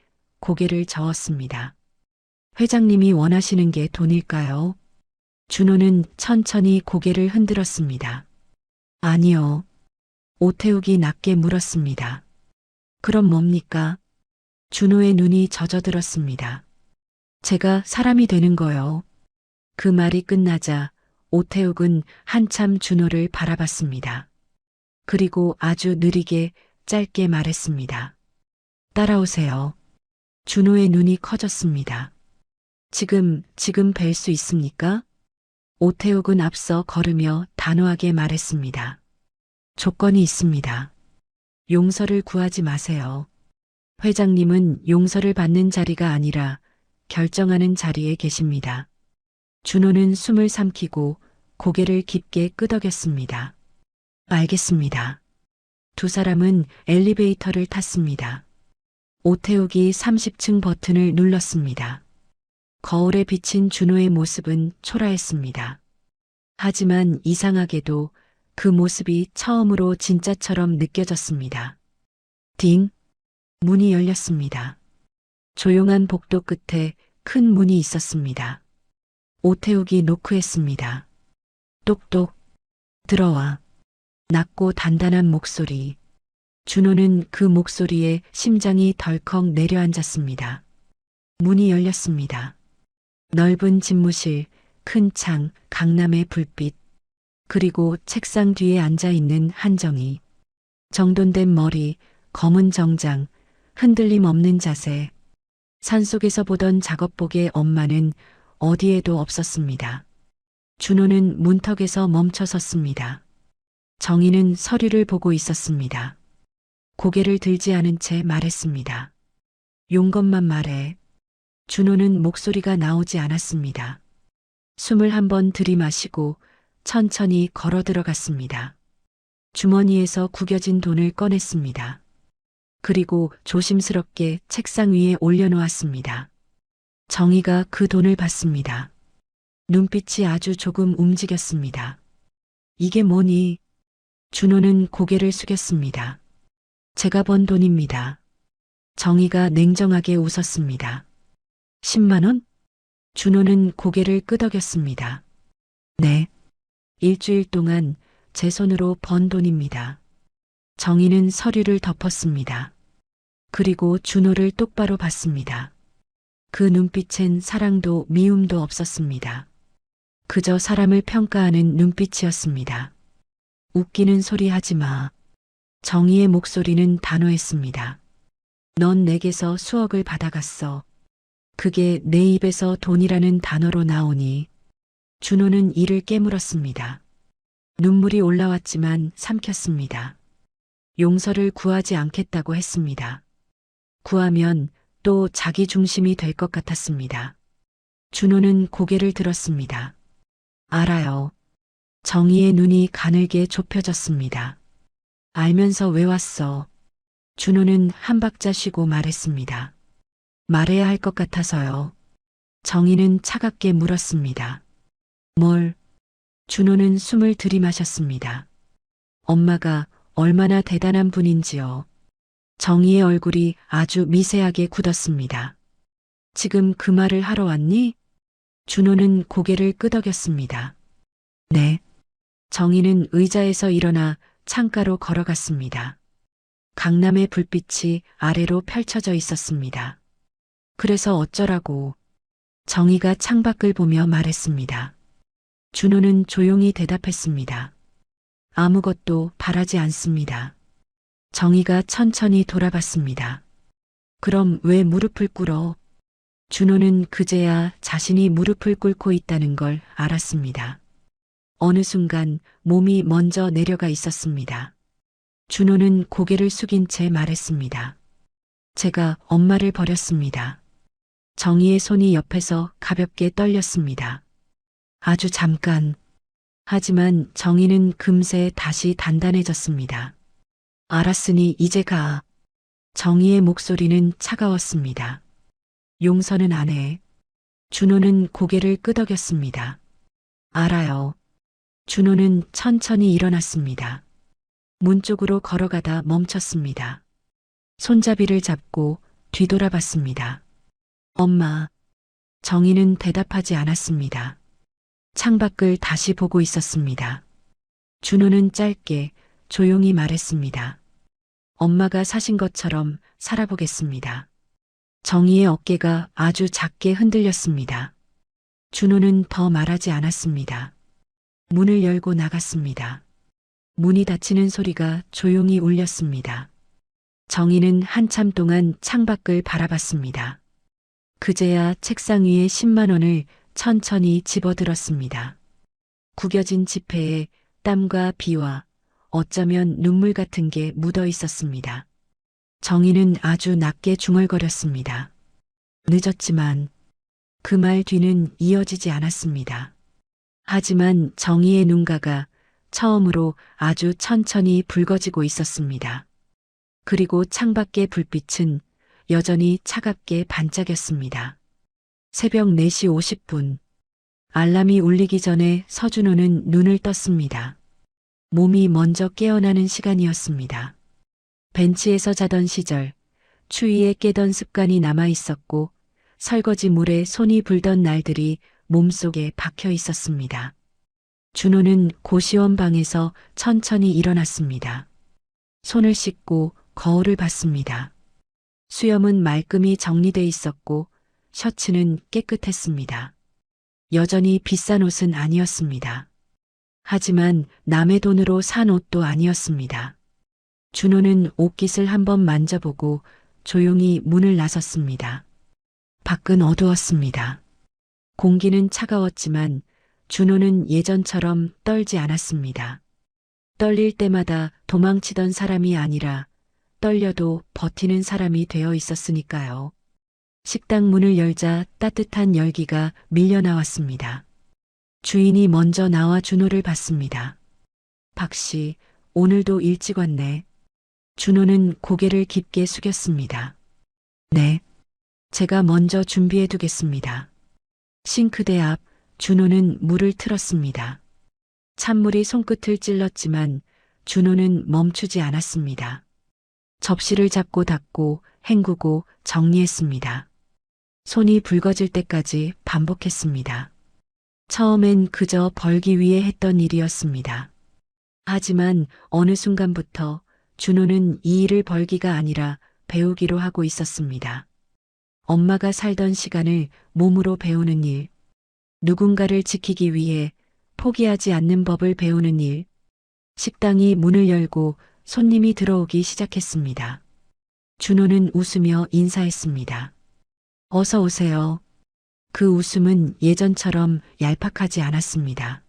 고개를 저었습니다. 회장님이 원하시는 게 돈일까요? 준호는 천천히 고개를 흔들었습니다. 아니요. 오태욱이 낮게 물었습니다. 그럼 뭡니까? 준호의 눈이 젖어들었습니다. 제가 사람이 되는 거요. 그 말이 끝나자 오태욱은 한참 준호를 바라봤습니다. 그리고 아주 느리게 짧게 말했습니다. 따라오세요. 준호의 눈이 커졌습니다. 지금 뵐 수 있습니까? 오태욱은 앞서 걸으며 단호하게 말했습니다. 조건이 있습니다. 용서를 구하지 마세요. 회장님은 용서를 받는 자리가 아니라 결정하는 자리에 계십니다. 준호는 숨을 삼키고 고개를 깊게 끄덕였습니다. 알겠습니다. 두 사람은 엘리베이터를 탔습니다. 오태욱이 30층 버튼을 눌렀습니다. 거울에 비친 준호의 모습은 초라했습니다. 하지만 이상하게도 그 모습이 처음으로 진짜처럼 느껴졌습니다. 딩! 문이 열렸습니다. 조용한 복도 끝에 큰 문이 있었습니다. 오태욱이 노크했습니다. 똑똑! 들어와. 낮고 단단한 목소리. 준호는 그 목소리에 심장이 덜컥 내려앉았습니다. 문이 열렸습니다. 넓은 집무실, 큰 창, 강남의 불빛, 그리고 책상 뒤에 앉아있는 한정희. 정돈된 머리, 검은 정장, 흔들림 없는 자세. 산속에서 보던 작업복의 엄마는 어디에도 없었습니다. 준호는 문턱에서 멈춰 섰습니다. 정희는 서류를 보고 있었습니다. 고개를 들지 않은 채 말했습니다. 용건만 말해. 준호는 목소리가 나오지 않았습니다. 숨을 한번 들이마시고 천천히 걸어 들어갔습니다. 주머니에서 구겨진 돈을 꺼냈습니다. 그리고 조심스럽게 책상 위에 올려놓았습니다. 정희가 그 돈을 봤습니다. 눈빛이 아주 조금 움직였습니다. 이게 뭐니? 준호는 고개를 숙였습니다. 제가 번 돈입니다. 정희가 냉정하게 웃었습니다. 10만 원? 준호는 고개를 끄덕였습니다. 네. 일주일 동안 제 손으로 번 돈입니다. 정희는 서류를 덮었습니다. 그리고 준호를 똑바로 봤습니다. 그 눈빛엔 사랑도 미움도 없었습니다. 그저 사람을 평가하는 눈빛이었습니다. 웃기는 소리 하지 마. 정희의 목소리는 단호했습니다. 넌 내게서 수억을 받아갔어. 그게 내 입에서 돈이라는 단어로 나오니. 준호는 이를 깨물었습니다. 눈물이 올라왔지만 삼켰습니다. 용서를 구하지 않겠다고 했습니다. 구하면 또 자기 중심이 될 것 같았습니다. 준호는 고개를 들었습니다. 알아요. 정희의 눈이 가늘게 좁혀졌습니다. 알면서 왜 왔어? 준호는 한 박자 쉬고 말했습니다. 말해야 할 것 같아서요. 정희는 차갑게 물었습니다. 뭘? 준호는 숨을 들이마셨습니다. 엄마가 얼마나 대단한 분인지요. 정희의 얼굴이 아주 미세하게 굳었습니다. 지금 그 말을 하러 왔니? 준호는 고개를 끄덕였습니다. 네. 정희는 의자에서 일어나 창가로 걸어갔습니다. 강남의 불빛이 아래로 펼쳐져 있었습니다. 그래서 어쩌라고? 정희가 창밖을 보며 말했습니다. 준호는 조용히 대답했습니다. 아무것도 바라지 않습니다. 정희가 천천히 돌아봤습니다. 그럼 왜 무릎을 꿇어? 준호는 그제야 자신이 무릎을 꿇고 있다는 걸 알았습니다. 어느 순간 몸이 먼저 내려가 있었습니다. 준호는 고개를 숙인 채 말했습니다. 제가 엄마를 버렸습니다. 정희의 손이 옆에서 가볍게 떨렸습니다. 아주 잠깐. 하지만 정희는 금세 다시 단단해졌습니다. 알았으니 이제 가. 정희의 목소리는 차가웠습니다. 용서는 안 해. 준호는 고개를 끄덕였습니다. 알아요. 준호는 천천히 일어났습니다. 문 쪽으로 걸어가다 멈췄습니다. 손잡이를 잡고 뒤돌아봤습니다. 엄마. 정희는 대답하지 않았습니다. 창밖을 다시 보고 있었습니다. 준호는 짧게 조용히 말했습니다. 엄마가 사신 것처럼 살아보겠습니다. 정희의 어깨가 아주 작게 흔들렸습니다. 준호는 더 말하지 않았습니다. 문을 열고 나갔습니다. 문이 닫히는 소리가 조용히 울렸습니다. 정희는 한참 동안 창밖을 바라봤습니다. 그제야 책상 위에 10만 원을 천천히 집어들었습니다. 구겨진 지폐에 땀과 비와 어쩌면 눈물 같은 게 묻어 있었습니다. 정희는 아주 낮게 중얼거렸습니다. 늦었지만 그 말 뒤는 이어지지 않았습니다. 하지만 정희의 눈가가 처음으로 아주 천천히 붉어지고 있었습니다. 그리고 창밖의 불빛은 여전히 차갑게 반짝였습니다. 새벽 4시 50분. 알람이 울리기 전에 서준호는 눈을 떴습니다. 몸이 먼저 깨어나는 시간이었습니다. 벤치에서 자던 시절, 추위에 깨던 습관이 남아 있었고, 설거지 물에 손이 불던 날들이 몸속에 박혀 있었습니다. 준호는 고시원 방에서 천천히 일어났습니다. 손을 씻고 거울을 봤습니다. 수염은 말끔히 정리돼 있었고 셔츠는 깨끗했습니다. 여전히 비싼 옷은 아니었습니다. 하지만 남의 돈으로 산 옷도 아니었습니다. 준호는 옷깃을 한번 만져보고 조용히 문을 나섰습니다. 밖은 어두웠습니다. 공기는 차가웠지만 준호는 예전처럼 떨지 않았습니다. 떨릴 때마다 도망치던 사람이 아니라 떨려도 버티는 사람이 되어 있었으니까요. 식당 문을 열자 따뜻한 열기가 밀려 나왔습니다. 주인이 먼저 나와 준호를 봤습니다. 박 씨, 오늘도 일찍 왔네. 준호는 고개를 깊게 숙였습니다. 네. 제가 먼저 준비해 두겠습니다. 싱크대 앞 준호는 물을 틀었습니다. 찬물이 손끝을 찔렀지만 준호는 멈추지 않았습니다. 접시를 잡고 닫고 헹구고 정리했습니다. 손이 붉어질 때까지 반복했습니다. 처음엔 그저 벌기 위해 했던 일이었습니다. 하지만 어느 순간부터 준호는 이 일을 벌기가 아니라 배우기로 하고 있었습니다. 엄마가 살던 시간을 몸으로 배우는 일, 누군가를 지키기 위해 포기하지 않는 법을 배우는 일, 식당이 문을 열고 손님이 들어오기 시작했습니다. 준호는 웃으며 인사했습니다. 어서 오세요. 그 웃음은 예전처럼 얄팍하지 않았습니다.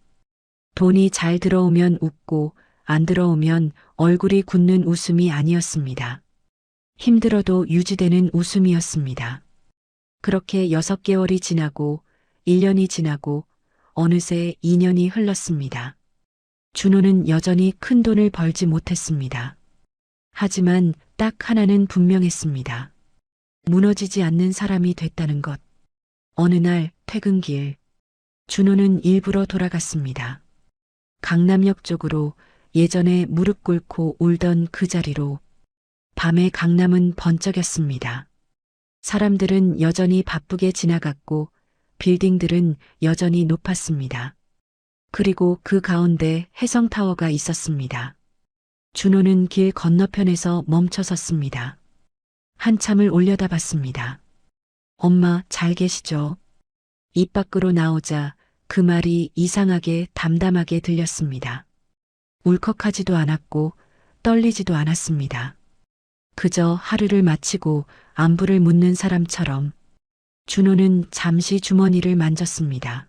돈이 잘 들어오면 웃고 안 들어오면 얼굴이 굳는 웃음이 아니었습니다. 힘들어도 유지되는 웃음이었습니다. 그렇게 6개월이 지나고 1년이 지나고 어느새 2년이 흘렀습니다. 준호는 여전히 큰 돈을 벌지 못했습니다. 하지만 딱 하나는 분명했습니다. 무너지지 않는 사람이 됐다는 것. 어느 날 퇴근길, 준호는 일부러 돌아갔습니다. 강남역 쪽으로 예전에 무릎 꿇고 울던 그 자리로. 밤에 강남은 번쩍였습니다. 사람들은 여전히 바쁘게 지나갔고 빌딩들은 여전히 높았습니다. 그리고 그 가운데 해성타워가 있었습니다. 준호는 길 건너편에서 멈춰 섰습니다. 한참을 올려다봤습니다. 엄마 잘 계시죠? 입 밖으로 나오자 그 말이 이상하게 담담하게 들렸습니다. 울컥하지도 않았고 떨리지도 않았습니다. 그저 하루를 마치고 안부를 묻는 사람처럼. 준호는 잠시 주머니를 만졌습니다.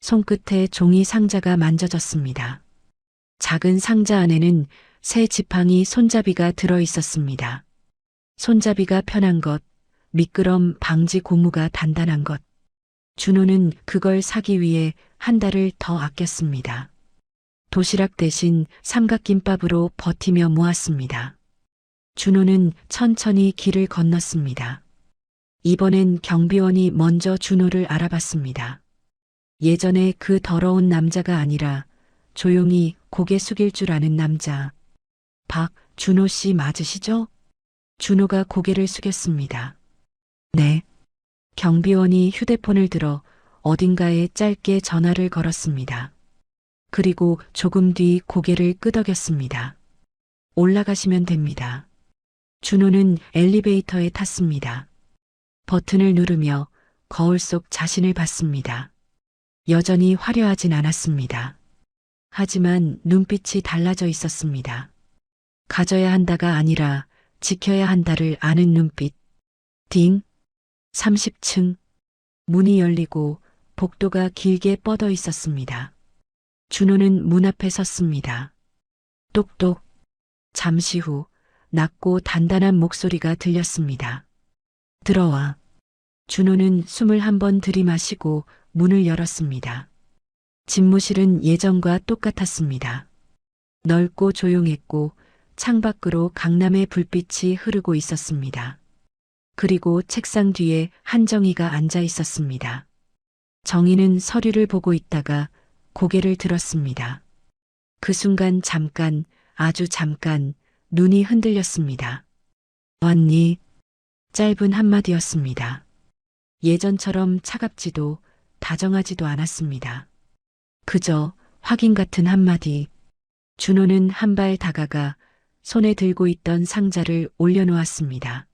손끝에 종이 상자가 만져졌습니다. 작은 상자 안에는 새 지팡이 손잡이가 들어 있었습니다. 손잡이가 편한 것, 미끄럼 방지 고무가 단단한 것. 준호는 그걸 사기 위해 한 달을 더 아꼈습니다. 도시락 대신 삼각김밥으로 버티며 모았습니다. 준호는 천천히 길을 건넜습니다. 이번엔 경비원이 먼저 준호를 알아봤습니다. 예전에 그 더러운 남자가 아니라 조용히 고개 숙일 줄 아는 남자. 준호 씨 맞으시죠? 준호가 고개를 숙였습니다. 네. 경비원이 휴대폰을 들어 어딘가에 짧게 전화를 걸었습니다. 그리고 조금 뒤 고개를 끄덕였습니다. 올라가시면 됩니다. 준호는 엘리베이터에 탔습니다. 버튼을 누르며 거울 속 자신을 봤습니다. 여전히 화려하진 않았습니다. 하지만 눈빛이 달라져 있었습니다. 가져야 한다가 아니라 지켜야 한다를 아는 눈빛. 딩. 30층. 문이 열리고 복도가 길게 뻗어 있었습니다. 준호는 문 앞에 섰습니다. 똑똑. 잠시 후 낮고 단단한 목소리가 들렸습니다. 들어와. 준호는 숨을 한 번 들이마시고 문을 열었습니다. 집무실은 예전과 똑같았습니다. 넓고 조용했고 창밖으로 강남의 불빛이 흐르고 있었습니다. 그리고 책상 뒤에 한정희가 앉아 있었습니다. 정희는 서류를 보고 있다가 고개를 들었습니다. 그 순간 잠깐, 아주 잠깐 눈이 흔들렸습니다. 왔니? 짧은 한마디였습니다. 예전처럼 차갑지도 다정하지도 않았습니다. 그저 확인 같은 한마디. 준호는 한 발 다가가 손에 들고 있던 상자를 올려놓았습니다.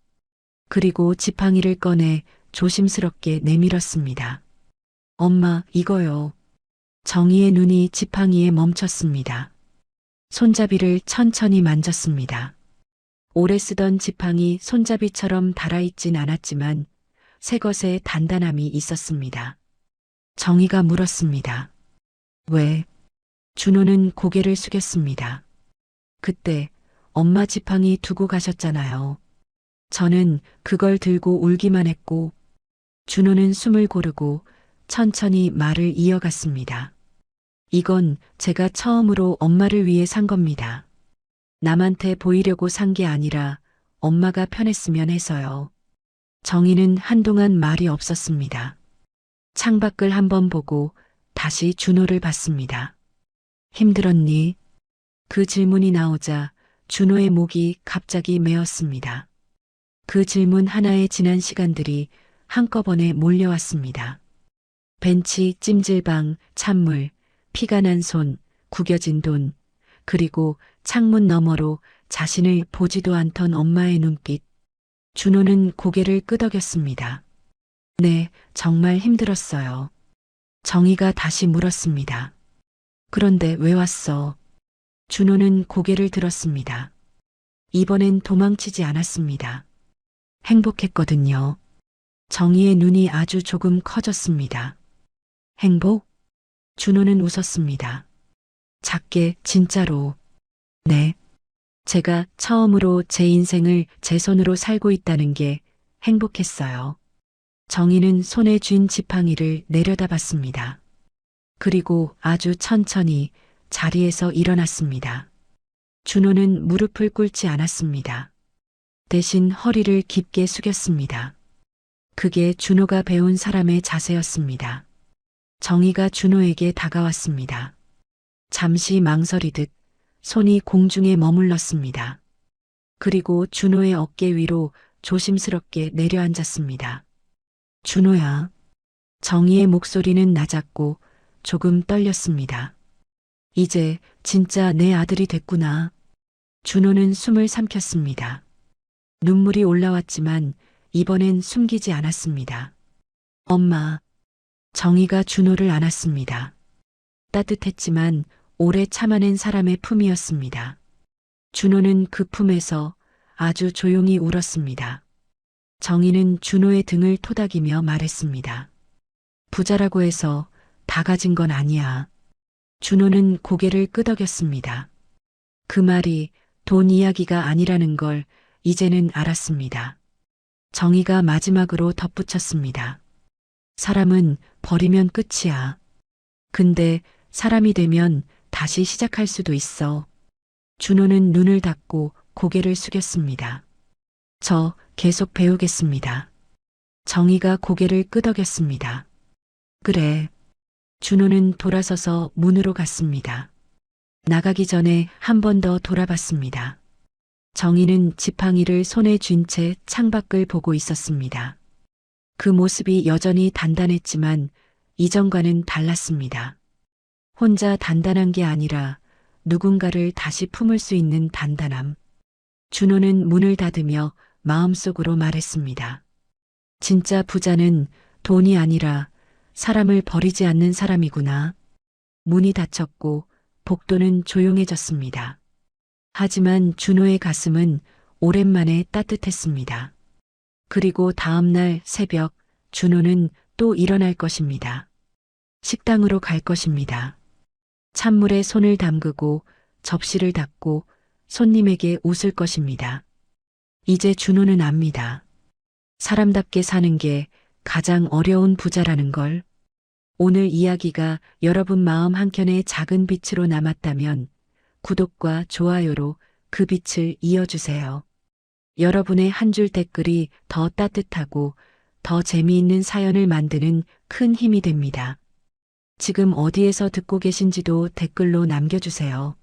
그리고 지팡이를 꺼내 조심스럽게 내밀었습니다. 엄마, 이거요. 정희의 눈이 지팡이에 멈췄습니다. 손잡이를 천천히 만졌습니다. 오래 쓰던 지팡이 손잡이처럼 달아있진 않았지만 새 것의 단단함이 있었습니다. 정희가 물었습니다. 왜? 준호는 고개를 숙였습니다. 그때 엄마 지팡이 두고 가셨잖아요. 저는 그걸 들고 울기만 했고. 준호는 숨을 고르고 천천히 말을 이어갔습니다. 이건 제가 처음으로 엄마를 위해 산 겁니다. 남한테 보이려고 산 게 아니라 엄마가 편했으면 해서요. 정희는 한동안 말이 없었습니다. 창밖을 한번 보고 다시 준호를 봤습니다. 힘들었니? 그 질문이 나오자 준호의 목이 갑자기 메었습니다. 그 질문 하나에 지난 시간들이 한꺼번에 몰려왔습니다. 벤치, 찜질방, 찬물, 피가 난 손, 구겨진 돈, 그리고 창문 너머로 자신을 보지도 않던 엄마의 눈빛. 준호는 고개를 끄덕였습니다. 네, 정말 힘들었어요. 정희가 다시 물었습니다. 그런데 왜 왔어? 준호는 고개를 들었습니다. 이번엔 도망치지 않았습니다. 행복했거든요. 정희의 눈이 아주 조금 커졌습니다. 행복? 준호는 웃었습니다. 작게, 진짜로. 네. 제가 처음으로 제 인생을 제 손으로 살고 있다는 게 행복했어요. 정희는 손에 쥔 지팡이를 내려다봤습니다. 그리고 아주 천천히 자리에서 일어났습니다. 준호는 무릎을 꿇지 않았습니다. 대신 허리를 깊게 숙였습니다. 그게 준호가 배운 사람의 자세였습니다. 정희가 준호에게 다가왔습니다. 잠시 망설이듯 손이 공중에 머물렀습니다. 그리고 준호의 어깨 위로 조심스럽게 내려앉았습니다. 준호야. 정희의 목소리는 낮았고 조금 떨렸습니다. 이제 진짜 내 아들이 됐구나. 준호는 숨을 삼켰습니다. 눈물이 올라왔지만 이번엔 숨기지 않았습니다. 엄마. 정희가 준호를 안았습니다. 따뜻했지만 오래 참아낸 사람의 품이었습니다. 준호는 그 품에서 아주 조용히 울었습니다. 정희는 준호의 등을 토닥이며 말했습니다. 부자라고 해서 다 가진 건 아니야. 준호는 고개를 끄덕였습니다. 그 말이 돈 이야기가 아니라는 걸 이제는 알았습니다. 정의가 마지막으로 덧붙였습니다. 사람은 버리면 끝이야. 근데 사람이 되면 다시 시작할 수도 있어. 준호는 눈을 닫고 고개를 숙였습니다. 저 계속 배우겠습니다. 정의가 고개를 끄덕였습니다. 그래. 준호는 돌아서서 문으로 갔습니다. 나가기 전에 한 번 더 돌아봤습니다. 정희는 지팡이를 손에 쥔 채 창밖을 보고 있었습니다. 그 모습이 여전히 단단했지만 이전과는 달랐습니다. 혼자 단단한 게 아니라 누군가를 다시 품을 수 있는 단단함. 준호는 문을 닫으며 마음속으로 말했습니다. 진짜 부자는 돈이 아니라 사람을 버리지 않는 사람이구나. 문이 닫혔고 복도는 조용해졌습니다. 하지만 준호의 가슴은 오랜만에 따뜻했습니다. 그리고 다음 날 새벽 준호는 또 일어날 것입니다. 식당으로 갈 것입니다. 찬물에 손을 담그고 접시를 닫고 손님에게 웃을 것입니다. 이제 준호는 압니다. 사람답게 사는 게 가장 어려운 부자라는 걸. 오늘 이야기가 여러분 마음 한켠에 작은 빛으로 남았다면 구독과 좋아요로 그 빛을 이어주세요. 여러분의 한 줄 댓글이 더 따뜻하고 더 재미있는 사연을 만드는 큰 힘이 됩니다. 지금 어디에서 듣고 계신지도 댓글로 남겨주세요.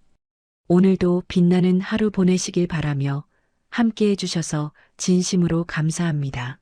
오늘도 빛나는 하루 보내시길 바라며 함께 해주셔서 진심으로 감사합니다.